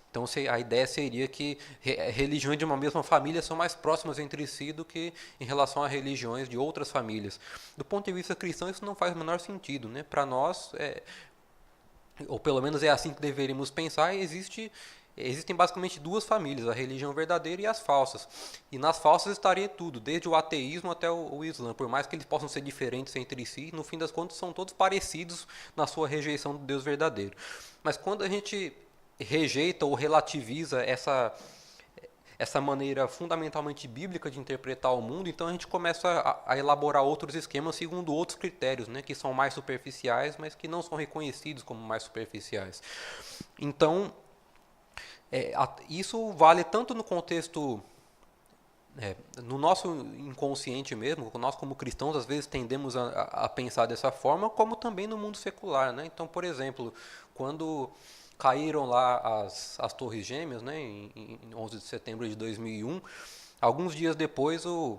Então a ideia seria que religiões de uma mesma família são mais próximas entre si do que em relação a religiões de outras famílias. Do ponto de vista cristão isso não faz o menor sentido, né? Para nós ou pelo menos é assim que deveríamos pensar, existem basicamente 2 famílias, a religião verdadeira e as falsas. E nas falsas estaria tudo, desde o ateísmo até o Islã. Por mais que eles possam ser diferentes entre si, no fim das contas são todos parecidos na sua rejeição do Deus verdadeiro. Mas quando a gente rejeita ou relativiza essa maneira fundamentalmente bíblica de interpretar o mundo, então a gente começa a elaborar outros esquemas segundo outros critérios, né, que são mais superficiais, mas que não são reconhecidos como mais superficiais. Então, isso vale tanto no contexto No nosso inconsciente mesmo, nós como cristãos às vezes tendemos a pensar dessa forma, como também no mundo secular, né? Então, por exemplo, quando caíram lá as Torres Gêmeas, né, em 11 de setembro de 2001, alguns dias depois o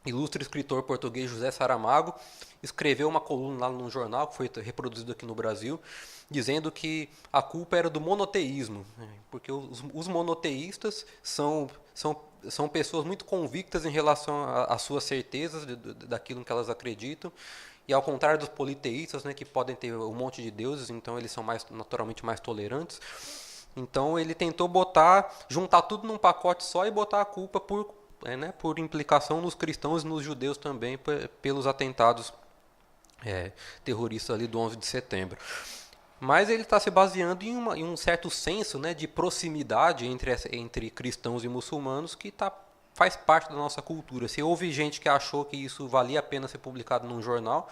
ilustre escritor português José Saramago escreveu uma coluna lá num jornal, que foi reproduzido aqui no Brasil, dizendo que a culpa era do monoteísmo, né? Porque os monoteístas são pessoas muito convictas em relação às suas certezas daquilo em que elas acreditam, e ao contrário dos politeístas, né, que podem ter um monte de deuses, então eles são naturalmente mais tolerantes. Então ele tentou juntar tudo num pacote só e botar a culpa por implicação nos cristãos e nos judeus também, pelos atentados terroristas ali do 11 de setembro. Mas ele está se baseando em um certo senso, né, de proximidade entre cristãos e muçulmanos faz parte da nossa cultura. Se houve gente que achou que isso valia a pena ser publicado num jornal,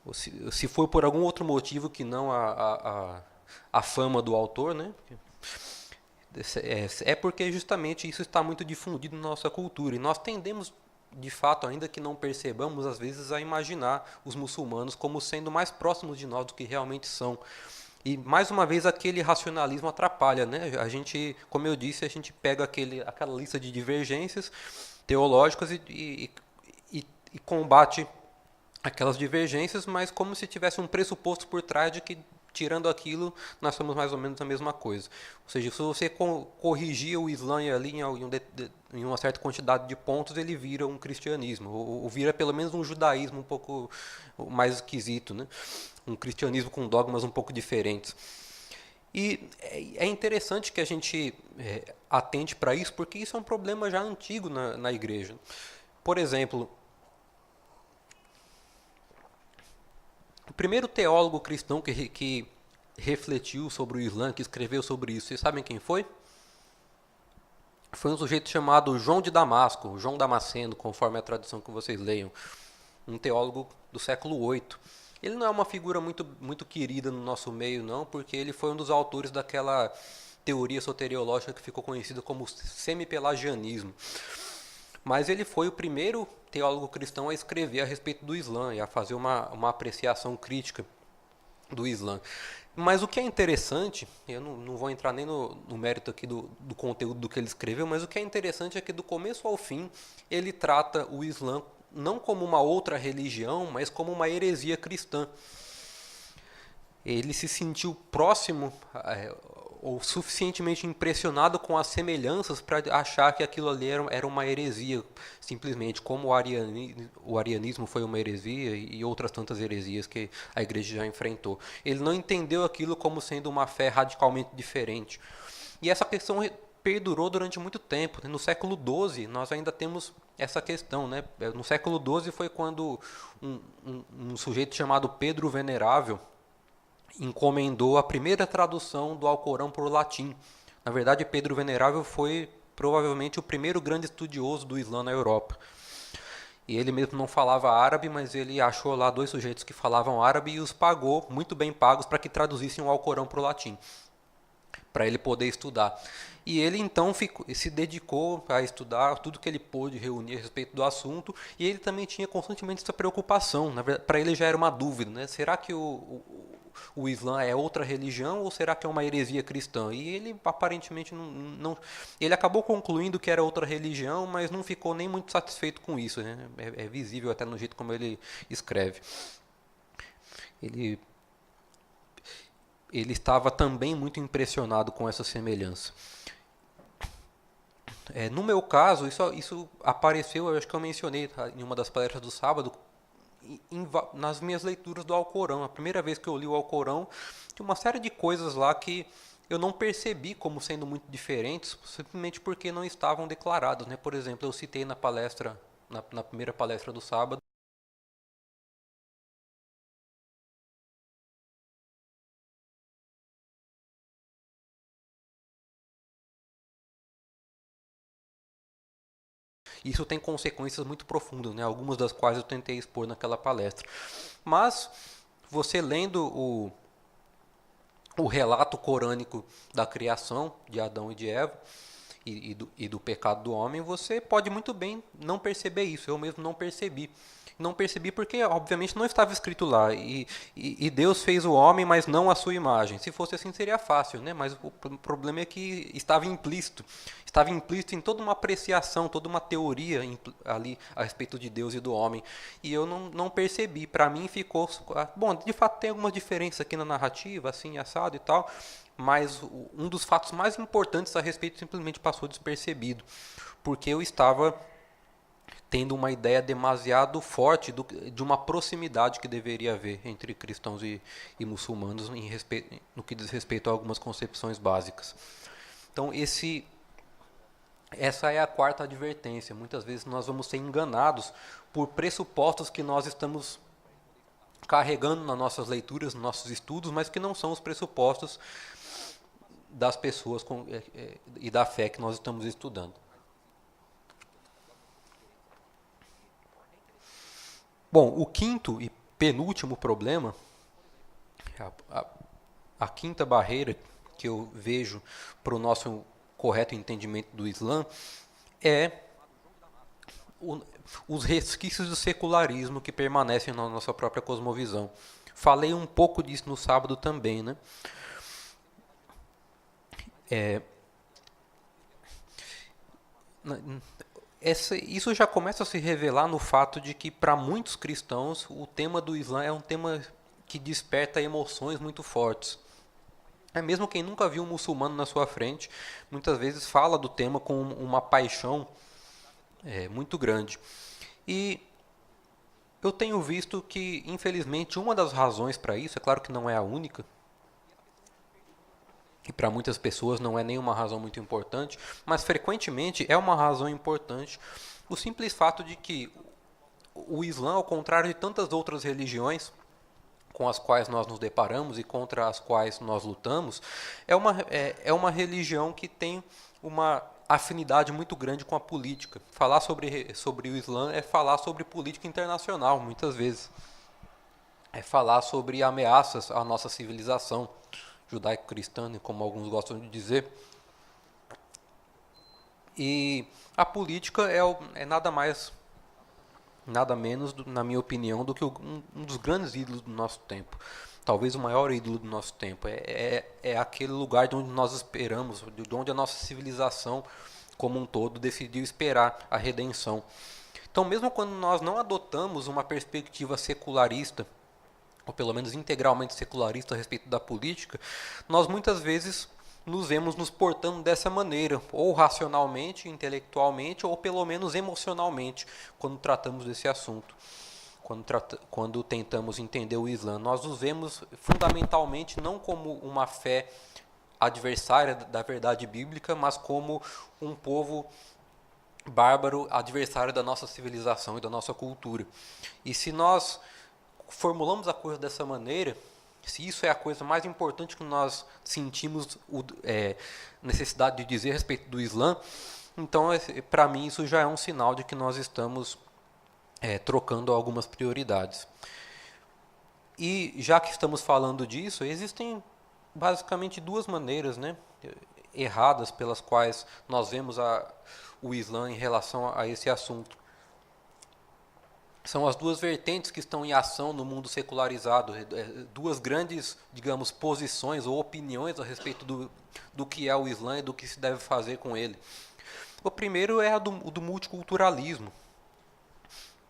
ou se for por algum outro motivo que não a fama do autor, né, porque justamente isso está muito difundido na nossa cultura. E nós tendemos, de fato, ainda que não percebamos, às vezes, a imaginar os muçulmanos como sendo mais próximos de nós do que realmente são. E, mais uma vez, aquele racionalismo atrapalha, né? A gente, como eu disse, a gente pega aquela lista de divergências teológicas e combate aquelas divergências, mas como se tivesse um pressuposto por trás de que, tirando aquilo, nós somos mais ou menos a mesma coisa. Ou seja, se você corrigir o Islã ali em uma certa quantidade de pontos, ele vira um cristianismo, ou vira pelo menos um judaísmo um pouco mais esquisito, né? Um cristianismo com dogmas um pouco diferentes. E é interessante que a gente atente para isso, porque isso é um problema já antigo na igreja. Por exemplo, o primeiro teólogo cristão que refletiu sobre o Islã, que escreveu sobre isso, vocês sabem quem foi? Foi um sujeito chamado João de Damasco, João Damasceno, conforme a tradução que vocês leiam. Um teólogo do século VIII. Ele não é uma figura muito querida no nosso meio, não, porque ele foi um dos autores daquela teoria soteriológica que ficou conhecida como semi-pelagianismo. Mas ele foi o primeiro teólogo cristão a escrever a respeito do Islã e a fazer uma apreciação crítica do Islã. Mas o que é interessante, eu não vou entrar nem no mérito aqui do conteúdo do que ele escreveu, mas o que é interessante é que do começo ao fim ele trata o Islã não como uma outra religião, mas como uma heresia cristã. Ele se sentiu próximo ou suficientemente impressionado com as semelhanças para achar que aquilo ali era uma heresia, simplesmente, como o arianismo foi uma heresia e outras tantas heresias que a igreja já enfrentou. Ele não entendeu aquilo como sendo uma fé radicalmente diferente. E essa questão perdurou durante muito tempo. No século XII, nós ainda temos essa questão, né? No século XII foi quando um sujeito chamado Pedro Venerável encomendou a primeira tradução do Alcorão para o latim. Na verdade, Pedro Venerável foi provavelmente o primeiro grande estudioso do Islã na Europa. E ele mesmo não falava árabe, mas ele achou lá dois sujeitos que falavam árabe e os pagou, muito bem pagos, para que traduzissem o Alcorão para o latim, para ele poder estudar. E ele então se dedicou a estudar tudo que ele pôde reunir a respeito do assunto, e ele também tinha constantemente essa preocupação. Para ele já era uma dúvida, né? Será que o Islã é outra religião ou será que é uma heresia cristã? E ele aparentemente não ele acabou concluindo que era outra religião, mas não ficou nem muito satisfeito com isso, né? É visível até no jeito como ele escreve. Ele estava também muito impressionado com essa semelhança. No meu caso, isso apareceu, eu acho que eu mencionei, tá, em uma das palestras do sábado, nas minhas leituras do Alcorão. A primeira vez que eu li o Alcorão, tinha uma série de coisas lá que eu não percebi como sendo muito diferentes, simplesmente porque não estavam declaradas, né? Por exemplo, eu citei na palestra, na primeira palestra do sábado, isso tem consequências muito profundas, né? Algumas das quais eu tentei expor naquela palestra. Mas você lendo o relato corânico da criação de Adão e de Eva, e do pecado do homem, você pode muito bem não perceber isso. Eu mesmo não percebi. Não percebi porque, obviamente, não estava escrito lá. E Deus fez o homem, mas não a sua imagem. Se fosse assim, seria fácil, né? Mas o problema é que estava implícito. Estava implícito em toda uma apreciação, toda uma teoria ali a respeito de Deus e do homem. E eu não percebi. Para mim ficou... Bom, de fato tem algumas diferenças aqui na narrativa, assim, assado e tal. Mas um dos fatos mais importantes a respeito simplesmente passou despercebido. Porque eu estava tendo uma ideia demasiado forte de uma proximidade que deveria haver entre cristãos e muçulmanos no que diz respeito a algumas concepções básicas. Então, essa é a quarta advertência. Muitas vezes nós vamos ser enganados por pressupostos que nós estamos carregando nas nossas leituras, nos nossos estudos, mas que não são os pressupostos das pessoas e da fé que nós estamos estudando. Bom, o quinto e penúltimo problema, a quinta barreira que eu vejo para o nosso correto entendimento do Islã é os resquícios do secularismo que permanecem na nossa própria cosmovisão. Falei um pouco disso no sábado também, né? Isso já começa a se revelar no fato de que, para muitos cristãos, o tema do Islã é um tema que desperta emoções muito fortes. Mesmo quem nunca viu um muçulmano na sua frente, muitas vezes fala do tema com uma paixão muito grande. E eu tenho visto que, infelizmente, uma das razões para isso, é claro que não é a única, e para muitas pessoas não é nenhuma razão muito importante, mas frequentemente é uma razão importante, o simples fato de que o Islã, ao contrário de tantas outras religiões com as quais nós nos deparamos e contra as quais nós lutamos, é uma religião que tem uma afinidade muito grande com a política. Falar sobre o Islã é falar sobre política internacional, muitas vezes. É falar sobre ameaças à nossa civilização judaico-cristã, como alguns gostam de dizer. E a política é nada mais, nada menos, na minha opinião, do que um dos grandes ídolos do nosso tempo. Talvez o maior ídolo do nosso tempo. É aquele lugar de onde nós esperamos, de onde a nossa civilização como um todo decidiu esperar a redenção. Então, mesmo quando nós não adotamos uma perspectiva secularista, ou pelo menos integralmente secularista a respeito da política, nós muitas vezes nos vemos nos portando dessa maneira, ou racionalmente, intelectualmente, ou pelo menos emocionalmente, quando tratamos desse assunto. Quando tentamos entender o Islã, nós nos vemos fundamentalmente não como uma fé adversária da verdade bíblica, mas como um povo bárbaro adversário da nossa civilização e da nossa cultura. E se nós formulamos a coisa dessa maneira, se isso é a coisa mais importante que nós sentimos necessidade de dizer a respeito do Islã, então, para mim, isso já é um sinal de que nós estamos trocando algumas prioridades. E já que estamos falando disso, existem basicamente duas maneiras, né, erradas pelas quais nós vemos o Islã em relação a esse assunto. São as duas vertentes que estão em ação no mundo secularizado, duas grandes, digamos, posições ou opiniões a respeito do que é o Islã e do que se deve fazer com ele. O primeiro é o do multiculturalismo,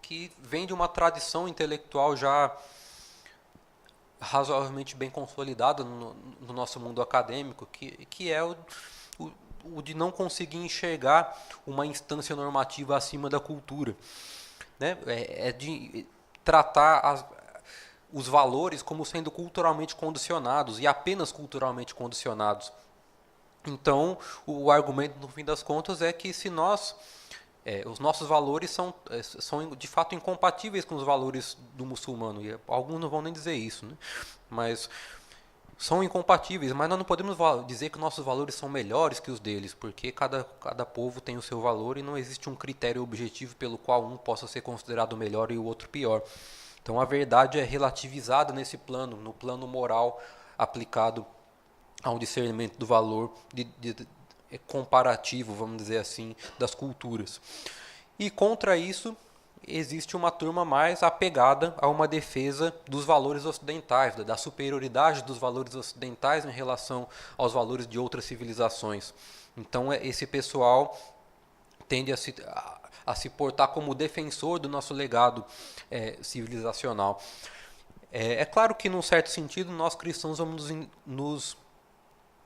que vem de uma tradição intelectual já razoavelmente bem consolidada no nosso mundo acadêmico, que é o de não conseguir enxergar uma instância normativa acima da cultura. Né? É de tratar os valores como sendo culturalmente condicionados e apenas culturalmente condicionados. Então, o argumento, no fim das contas, é que se os nossos valores são de fato incompatíveis com os valores do muçulmano, e alguns não vão nem dizer isso, né? Mas são incompatíveis, mas nós não podemos dizer que nossos valores são melhores que os deles, porque cada povo tem o seu valor e não existe um critério objetivo pelo qual um possa ser considerado melhor e o outro pior. Então a verdade é relativizada nesse plano, no plano moral aplicado ao discernimento do valor comparativo, vamos dizer assim, das culturas. E contra isso existe uma turma mais apegada a uma defesa dos valores ocidentais, da superioridade dos valores ocidentais em relação aos valores de outras civilizações. Então esse pessoal tende a se portar como defensor do nosso legado civilizacional. É claro que, num certo sentido, nós cristãos vamos nos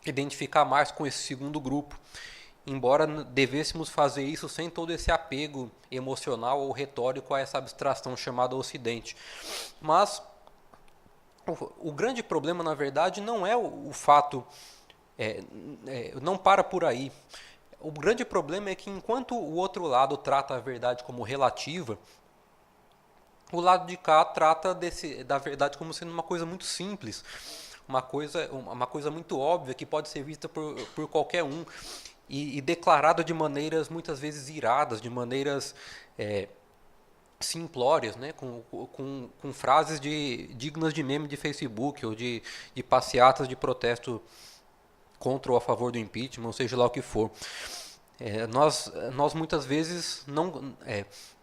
identificar mais com esse segundo grupo, embora devêssemos fazer isso sem todo esse apego emocional ou retórico a essa abstração chamada Ocidente. Mas o grande problema, na verdade, não é o fato, não para por aí. O grande problema é que, enquanto o outro lado trata a verdade como relativa, o lado de cá trata da verdade como sendo uma coisa muito simples, uma coisa muito óbvia que pode ser vista por qualquer um e declarada de maneiras muitas vezes iradas, de maneiras simplórias, né? com frases dignas de meme de Facebook ou de passeatas de protesto contra ou a favor do impeachment, ou seja lá o que for. Nós muitas vezes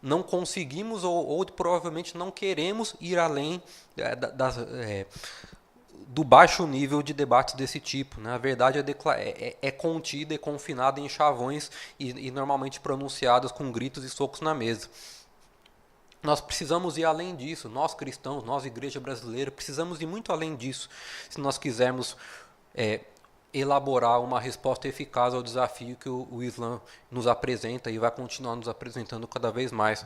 não conseguimos ou provavelmente não queremos ir além do baixo nível de debates desse tipo. Né? A verdade é contida e confinada em chavões e normalmente pronunciadas com gritos e socos na mesa. Nós precisamos ir além disso, nós cristãos, nós igreja brasileira, precisamos ir muito além disso se nós quisermos elaborar uma resposta eficaz ao desafio que o Islã nos apresenta e vai continuar nos apresentando cada vez mais.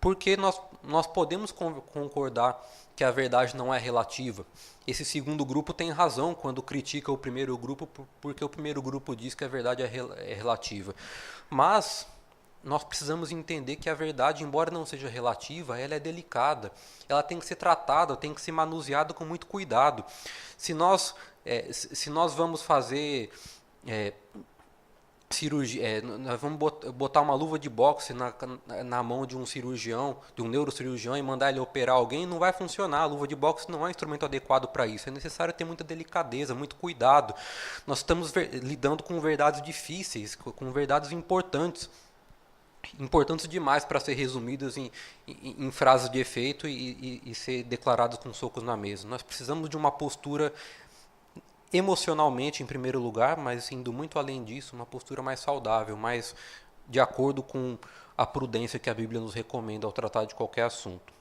Porque nós podemos concordar que a verdade não é relativa. Esse segundo grupo tem razão quando critica o primeiro grupo, porque o primeiro grupo diz que a verdade é relativa. Mas nós precisamos entender que a verdade, embora não seja relativa, ela é delicada. Ela tem que ser tratada, tem que ser manuseada com muito cuidado. Se nós vamos fazer cirurgia, nós vamos botar uma luva de boxe na mão de um cirurgião, de um neurocirurgião e mandar ele operar alguém, não vai funcionar. A luva de boxe não é um instrumento adequado para isso. É necessário ter muita delicadeza, muito cuidado. Nós estamos lidando com verdades difíceis, com verdades importantes demais para ser resumidas em frases de efeito e ser declaradas com socos na mesa. Nós precisamos de uma postura emocionalmente em primeiro lugar, mas indo muito além disso, uma postura mais saudável, mais de acordo com a prudência que a Bíblia nos recomenda ao tratar de qualquer assunto.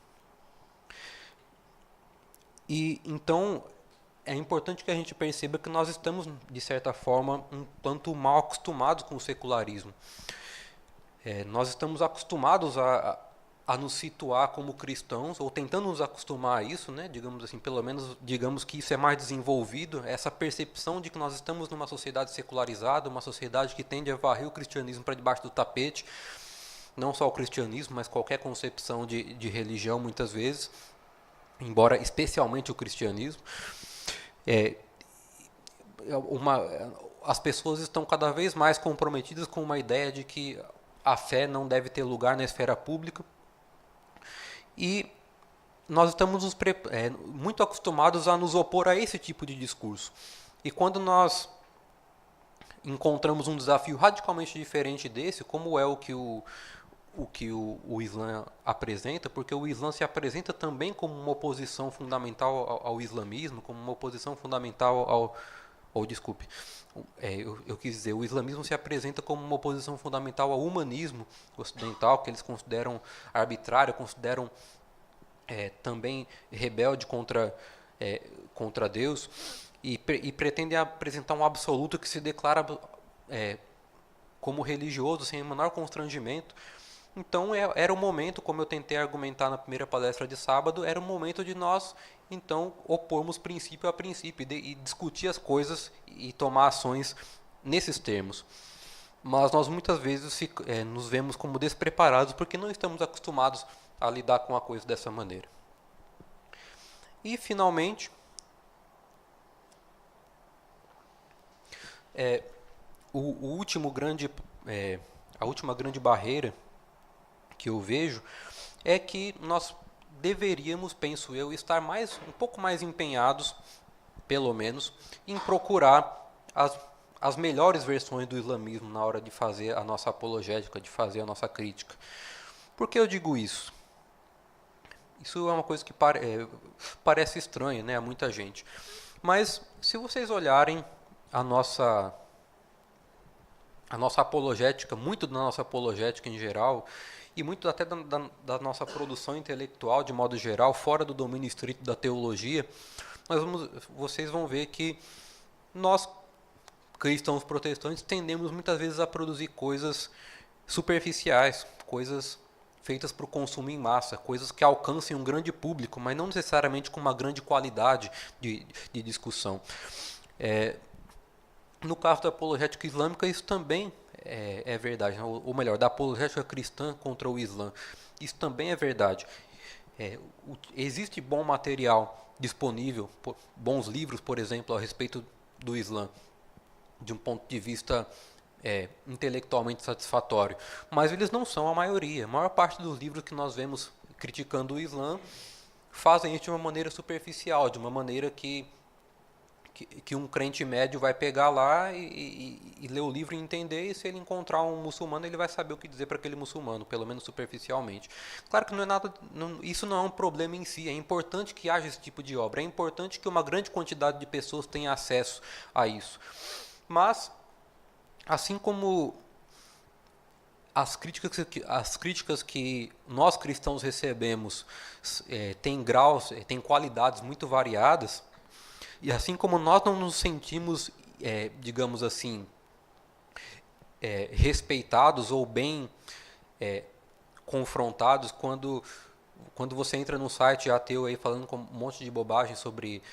E então é importante que a gente perceba que nós estamos, de certa forma, um tanto mal acostumados com o secularismo. Nós estamos acostumados a nos situar como cristãos, ou tentando nos acostumar a isso, né? Digamos assim, pelo menos digamos que isso é mais desenvolvido, essa percepção de que nós estamos numa sociedade secularizada, uma sociedade que tende a varrer o cristianismo para debaixo do tapete, não só o cristianismo, mas qualquer concepção de religião muitas vezes, embora especialmente o cristianismo. As pessoas estão cada vez mais comprometidas com uma ideia de que a fé não deve ter lugar na esfera pública. E nós estamos muito acostumados a nos opor a esse tipo de discurso. E quando nós encontramos um desafio radicalmente diferente desse, como é o que o Islã apresenta, porque o Islã se apresenta também como uma oposição fundamental ao islamismo, como uma oposição fundamental desculpe, eu quis dizer, o islamismo se apresenta como uma oposição fundamental ao humanismo ocidental, que eles consideram arbitrário, consideram também rebelde contra Deus, e pretendem apresentar um absoluto que se declara como religioso, sem o menor constrangimento. Então era o momento, como eu tentei argumentar na primeira palestra de sábado, era o momento de nós então opormos princípio a princípio e discutir as coisas e tomar ações nesses termos. Mas nós muitas vezes nos vemos como despreparados porque não estamos acostumados a lidar com a coisa dessa maneira. E finalmente, a última grande barreira que eu vejo é que nós deveríamos, penso eu, estar um pouco mais empenhados, pelo menos, em procurar as melhores versões do islamismo na hora de fazer a nossa apologética, de fazer a nossa crítica. Por que eu digo isso? Isso é uma coisa que parece estranha, né, a muita gente. Mas se vocês olharem a nossa apologética, muito da nossa apologética em geral, e muito até da nossa produção intelectual de modo geral, fora do domínio estrito da teologia, vocês vão ver que nós, cristãos protestantes, tendemos muitas vezes a produzir coisas superficiais, coisas feitas para o consumo em massa, coisas que alcancem um grande público, mas não necessariamente com uma grande qualidade de discussão. No caso da apologética islâmica, isso também é verdade, ou melhor, da apologética cristã contra o Islã, isso também é verdade. Existe bom material disponível, bons livros, por exemplo, a respeito do Islã, de um ponto de vista intelectualmente satisfatório, mas eles não são a maioria. A maior parte dos livros que nós vemos criticando o Islã fazem isso de uma maneira superficial, de uma maneira que um crente médio vai pegar lá e ler o livro e entender, e se ele encontrar um muçulmano, ele vai saber o que dizer para aquele muçulmano, pelo menos superficialmente. Claro que não é nada, isso não é um problema em si, é importante que haja esse tipo de obra, é importante que uma grande quantidade de pessoas tenha acesso a isso. Mas, assim como as críticas que nós cristãos recebemos têm graus, têm qualidades muito variadas, e assim como nós não nos sentimos, digamos assim, respeitados ou bem confrontados quando você entra num site ateu aí falando com um monte de bobagem sobre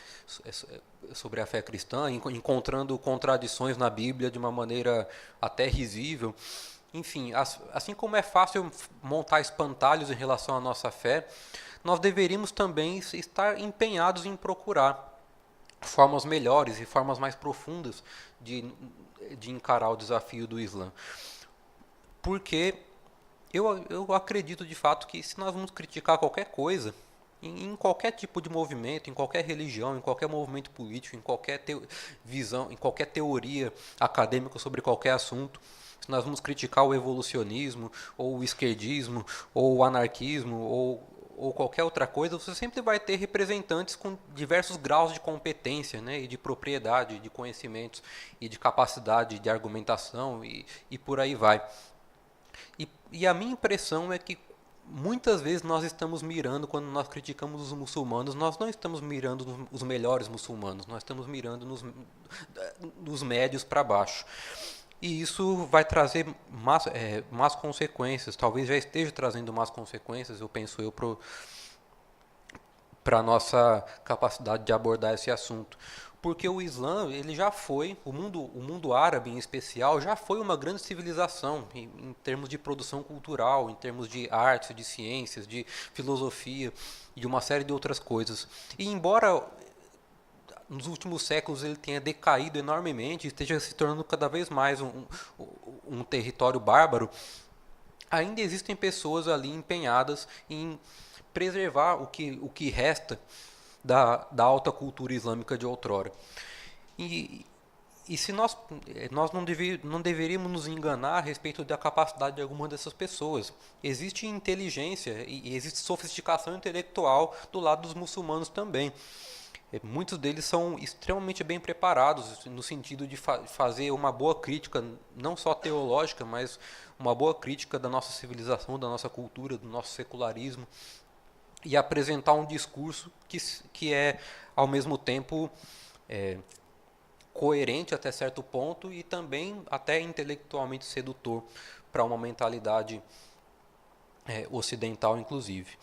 a fé cristã, encontrando contradições na Bíblia de uma maneira até risível. Enfim, assim como é fácil montar espantalhos em relação à nossa fé, nós deveríamos também estar empenhados em procurar formas melhores e formas mais profundas de encarar o desafio do Islã. Porque eu acredito de fato que se nós vamos criticar qualquer coisa, em qualquer tipo de movimento, em qualquer religião, em qualquer movimento político, em qualquer visão, em qualquer teoria acadêmica sobre qualquer assunto, se nós vamos criticar o evolucionismo, ou o esquerdismo, ou o anarquismo, ou qualquer outra coisa, você sempre vai ter representantes com diversos graus de competência, né, e de propriedade, de conhecimentos e de capacidade de argumentação e por aí vai. E a minha impressão é que muitas vezes nós estamos mirando, quando nós criticamos os muçulmanos, nós não estamos mirando os melhores muçulmanos, nós estamos mirando nos médios para baixo. E isso vai trazer más consequências, talvez já esteja trazendo más consequências, eu penso para a nossa capacidade de abordar esse assunto. Porque o Islã, ele já foi, o mundo árabe em especial, já foi uma grande civilização em termos de produção cultural, em termos de arte, de ciências, de filosofia e de uma série de outras coisas. E embora nos últimos séculos ele tenha decaído enormemente, esteja se tornando cada vez mais um território bárbaro, ainda existem pessoas ali empenhadas em preservar o que resta da alta cultura islâmica de outrora. E se nós não deveríamos nos enganar a respeito da capacidade de alguma dessas pessoas. Existe inteligência e existe sofisticação intelectual do lado dos muçulmanos também. Muitos deles são extremamente bem preparados no sentido de fazer uma boa crítica, não só teológica, mas uma boa crítica da nossa civilização, da nossa cultura, do nosso secularismo, e apresentar um discurso que é, ao mesmo tempo, coerente até certo ponto e também até intelectualmente sedutor para uma mentalidade ocidental, inclusive.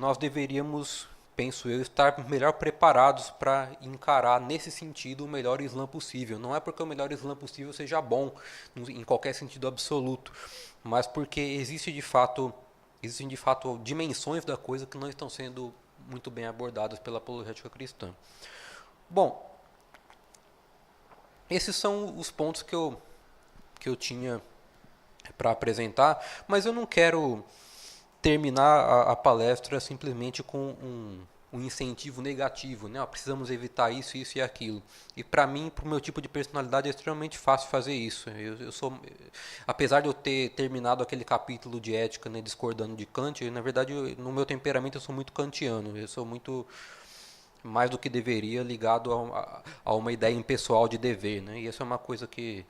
Nós deveríamos, penso eu, estar melhor preparados para encarar nesse sentido o melhor Islã possível. Não é porque o melhor Islã possível seja bom em qualquer sentido absoluto, mas porque existem de fato dimensões da coisa que não estão sendo muito bem abordadas pela apologética cristã. Bom, esses são os pontos que eu tinha para apresentar, mas eu não quero terminar a palestra simplesmente com um incentivo negativo, né? Precisamos evitar isso, isso e aquilo. E para mim, para o meu tipo de personalidade, é extremamente fácil fazer isso. Eu sou, apesar de eu ter terminado aquele capítulo de ética, né, discordando de Kant, na verdade, no meu temperamento eu sou muito kantiano. Eu sou muito mais do que deveria ligado a uma ideia impessoal de dever, né? E essa é uma coisa que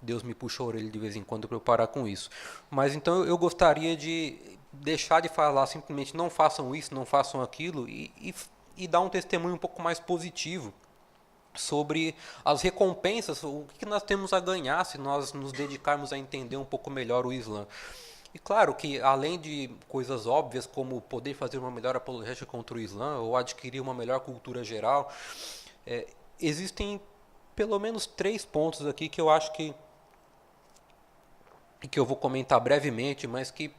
Deus me puxa a orelha de vez em quando para eu parar com isso. Mas então eu gostaria de deixar de falar simplesmente não façam isso, não façam aquilo e dar um testemunho um pouco mais positivo sobre as recompensas, o que nós temos a ganhar se nós nos dedicarmos a entender um pouco melhor o Islã. E claro que, além de coisas óbvias como poder fazer uma melhor apologética contra o Islã ou adquirir uma melhor cultura geral, existem pelo menos 3 pontos aqui que eu acho que eu vou comentar brevemente, mas que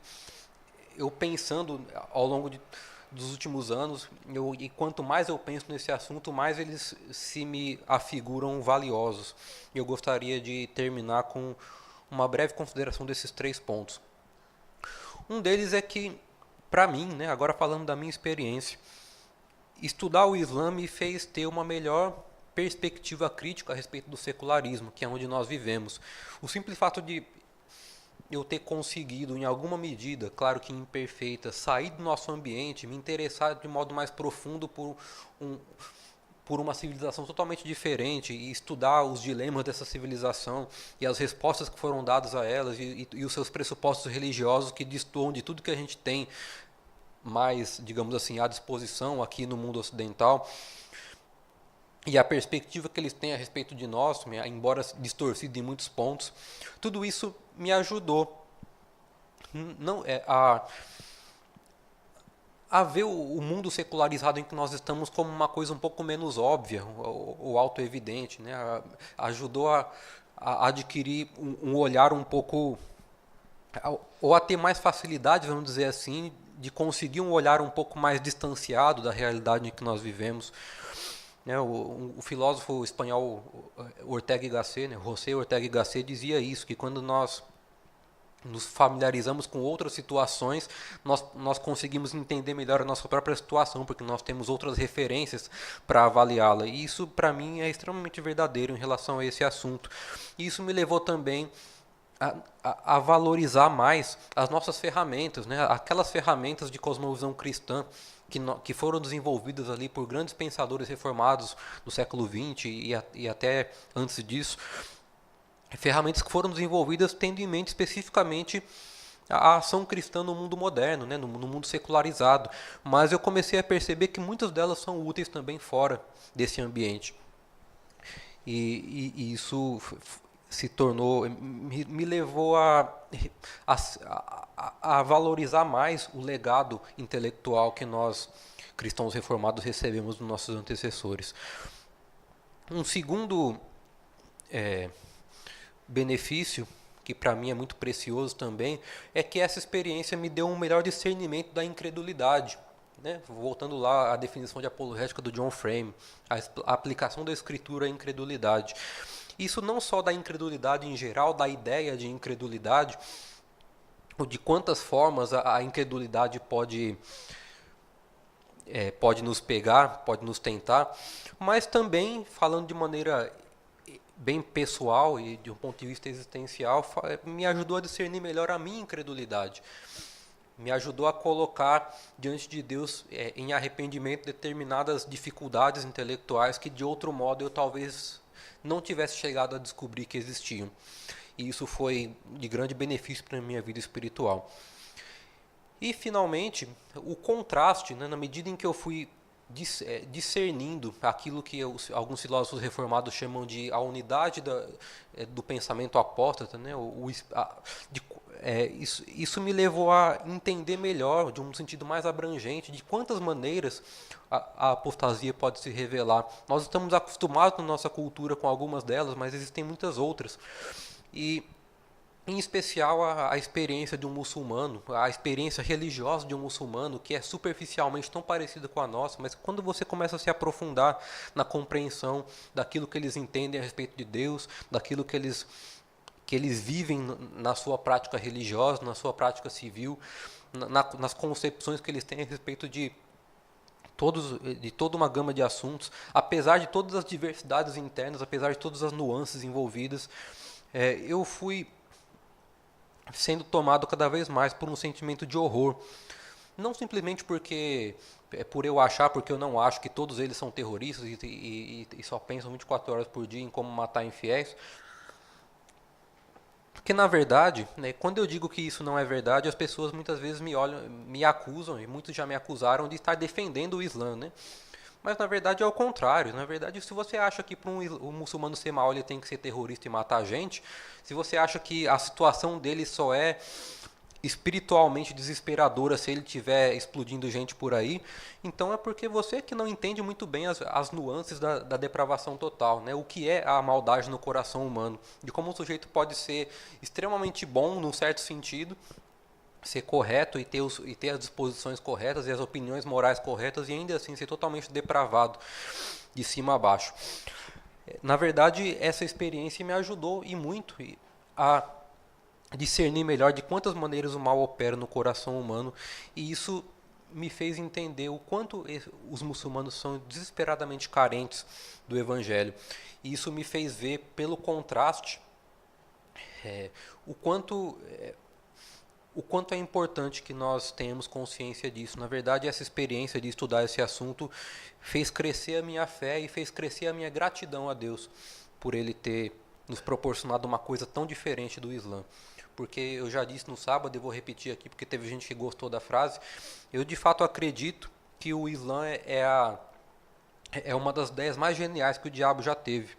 eu pensando ao longo dos últimos anos, e quanto mais eu penso nesse assunto, mais eles se me afiguram valiosos. Eu gostaria de terminar com uma breve consideração desses 3 pontos. Um deles é que, para mim, né, agora falando da minha experiência, estudar o Islã me fez ter uma melhor perspectiva crítica a respeito do secularismo, que é onde nós vivemos. O simples fato de eu ter conseguido, em alguma medida, claro que imperfeita, sair do nosso ambiente, me interessar de modo mais profundo um, por uma civilização totalmente diferente e estudar os dilemas dessa civilização e as respostas que foram dadas a elas e os seus pressupostos religiosos que destoam de tudo que a gente tem mais, digamos assim, à disposição aqui no mundo ocidental. E a perspectiva que eles têm a respeito de nós, embora distorcida em muitos pontos, tudo isso me ajudou não a ver o mundo secularizado em que nós estamos como uma coisa um pouco menos óbvia ou autoevidente, né? Ajudou a adquirir um olhar um pouco, ou a ter mais facilidade, vamos dizer assim, de conseguir um olhar um pouco mais distanciado da realidade em que nós vivemos. Né, o filósofo espanhol Ortega y Gasset, né, José Ortega y Gasset, dizia isso, que quando nós nos familiarizamos com outras situações, nós conseguimos entender melhor a nossa própria situação, porque nós temos outras referências para avaliá-la. E isso, para mim, é extremamente verdadeiro em relação a esse assunto. E isso me levou também a valorizar mais as nossas ferramentas, né? Aquelas ferramentas de cosmovisão cristã que foram desenvolvidas ali por grandes pensadores reformados do século XX e até antes disso. Ferramentas que foram desenvolvidas tendo em mente especificamente a ação cristã no mundo moderno, né, no mundo secularizado. Mas eu comecei a perceber que muitas delas são úteis também fora desse ambiente. E isso se tornou, me levou a valorizar mais o legado intelectual que nós, cristãos reformados, recebemos dos nossos antecessores. Um segundo benefício, que para mim é muito precioso também, é que essa experiência me deu um melhor discernimento da incredulidade. Né? Voltando lá à definição de apologética do John Frame, a aplicação da escritura à incredulidade. Isso não só da incredulidade em geral, da ideia de incredulidade, ou de quantas formas a incredulidade pode nos pegar, pode nos tentar, mas também, falando de maneira bem pessoal e de um ponto de vista existencial, me ajudou a discernir melhor a minha incredulidade. Me ajudou a colocar diante de Deus em arrependimento determinadas dificuldades intelectuais que de outro modo eu talvez não tivesse chegado a descobrir que existiam. E isso foi de grande benefício para a minha vida espiritual. E finalmente, o contraste, né, na medida em que eu fui discernindo aquilo que alguns filósofos reformados chamam de a unidade do pensamento apóstata, né? Isso me levou a entender melhor, de um sentido mais abrangente, de quantas maneiras a apostasia pode se revelar. Nós estamos acostumados na nossa cultura com algumas delas, mas existem muitas outras. E em especial a experiência de um muçulmano, a experiência religiosa de um muçulmano, que é superficialmente tão parecida com a nossa, mas quando você começa a se aprofundar na compreensão daquilo que eles entendem a respeito de Deus, daquilo que eles vivem na sua prática religiosa, na sua prática civil, nas concepções que eles têm a respeito de de toda uma gama de assuntos, apesar de todas as diversidades internas, apesar de todas as nuances envolvidas, eu fui sendo tomado cada vez mais por um sentimento de horror. Não simplesmente por eu achar, porque eu não acho que todos eles são terroristas e só pensam 24 horas por dia em como matar infiéis. Porque na verdade, né, quando eu digo que isso não é verdade, as pessoas muitas vezes me olham, me acusam, e muitos já me acusaram de estar defendendo o Islã, né? Mas na verdade é o contrário. Na verdade, se você acha que para um muçulmano ser mau ele tem que ser terrorista e matar gente, se você acha que a situação dele só é espiritualmente desesperadora se ele estiver explodindo gente por aí, então é porque você que não entende muito bem as nuances da depravação total, né? O que é a maldade no coração humano, de como um sujeito pode ser extremamente bom num certo sentido, ser correto e ter as disposições corretas e as opiniões morais corretas e ainda assim ser totalmente depravado de cima a baixo. Na verdade, essa experiência me ajudou e muito a discernir melhor de quantas maneiras o mal opera no coração humano, e isso me fez entender o quanto os muçulmanos são desesperadamente carentes do Evangelho. E isso me fez ver, pelo contraste, o quanto é importante que nós tenhamos consciência disso. Na verdade, essa experiência de estudar esse assunto fez crescer a minha fé e fez crescer a minha gratidão a Deus por Ele ter nos proporcionado uma coisa tão diferente do Islã. Porque eu já disse no sábado, e vou repetir aqui porque teve gente que gostou da frase, eu de fato acredito que o Islã é uma das ideias mais geniais que o diabo já teve.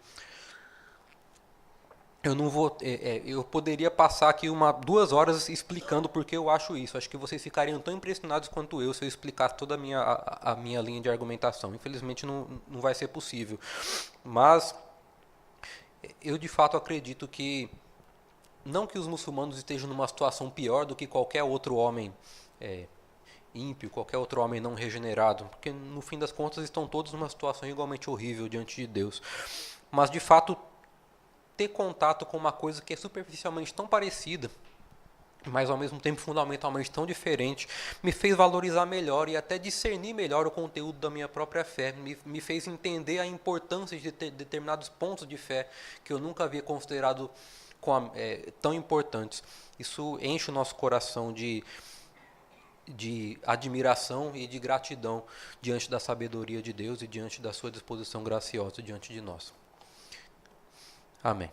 Eu não vou, eu poderia passar aqui 2 horas explicando por que eu acho isso. Acho que vocês ficariam tão impressionados quanto eu se eu explicasse toda a minha linha de argumentação. Infelizmente não vai ser possível. Mas eu de fato acredito que não que os muçulmanos estejam numa situação pior do que qualquer outro homem ímpio, qualquer outro homem não regenerado, porque no fim das contas estão todos numa situação igualmente horrível diante de Deus. Mas de fato ter contato com uma coisa que é superficialmente tão parecida, mas ao mesmo tempo fundamentalmente tão diferente, me fez valorizar melhor e até discernir melhor o conteúdo da minha própria fé, me fez entender a importância de ter determinados pontos de fé que eu nunca havia considerado tão importantes. Isso enche o nosso coração de admiração e de gratidão diante da sabedoria de Deus e diante da sua disposição graciosa diante de nós. Amém.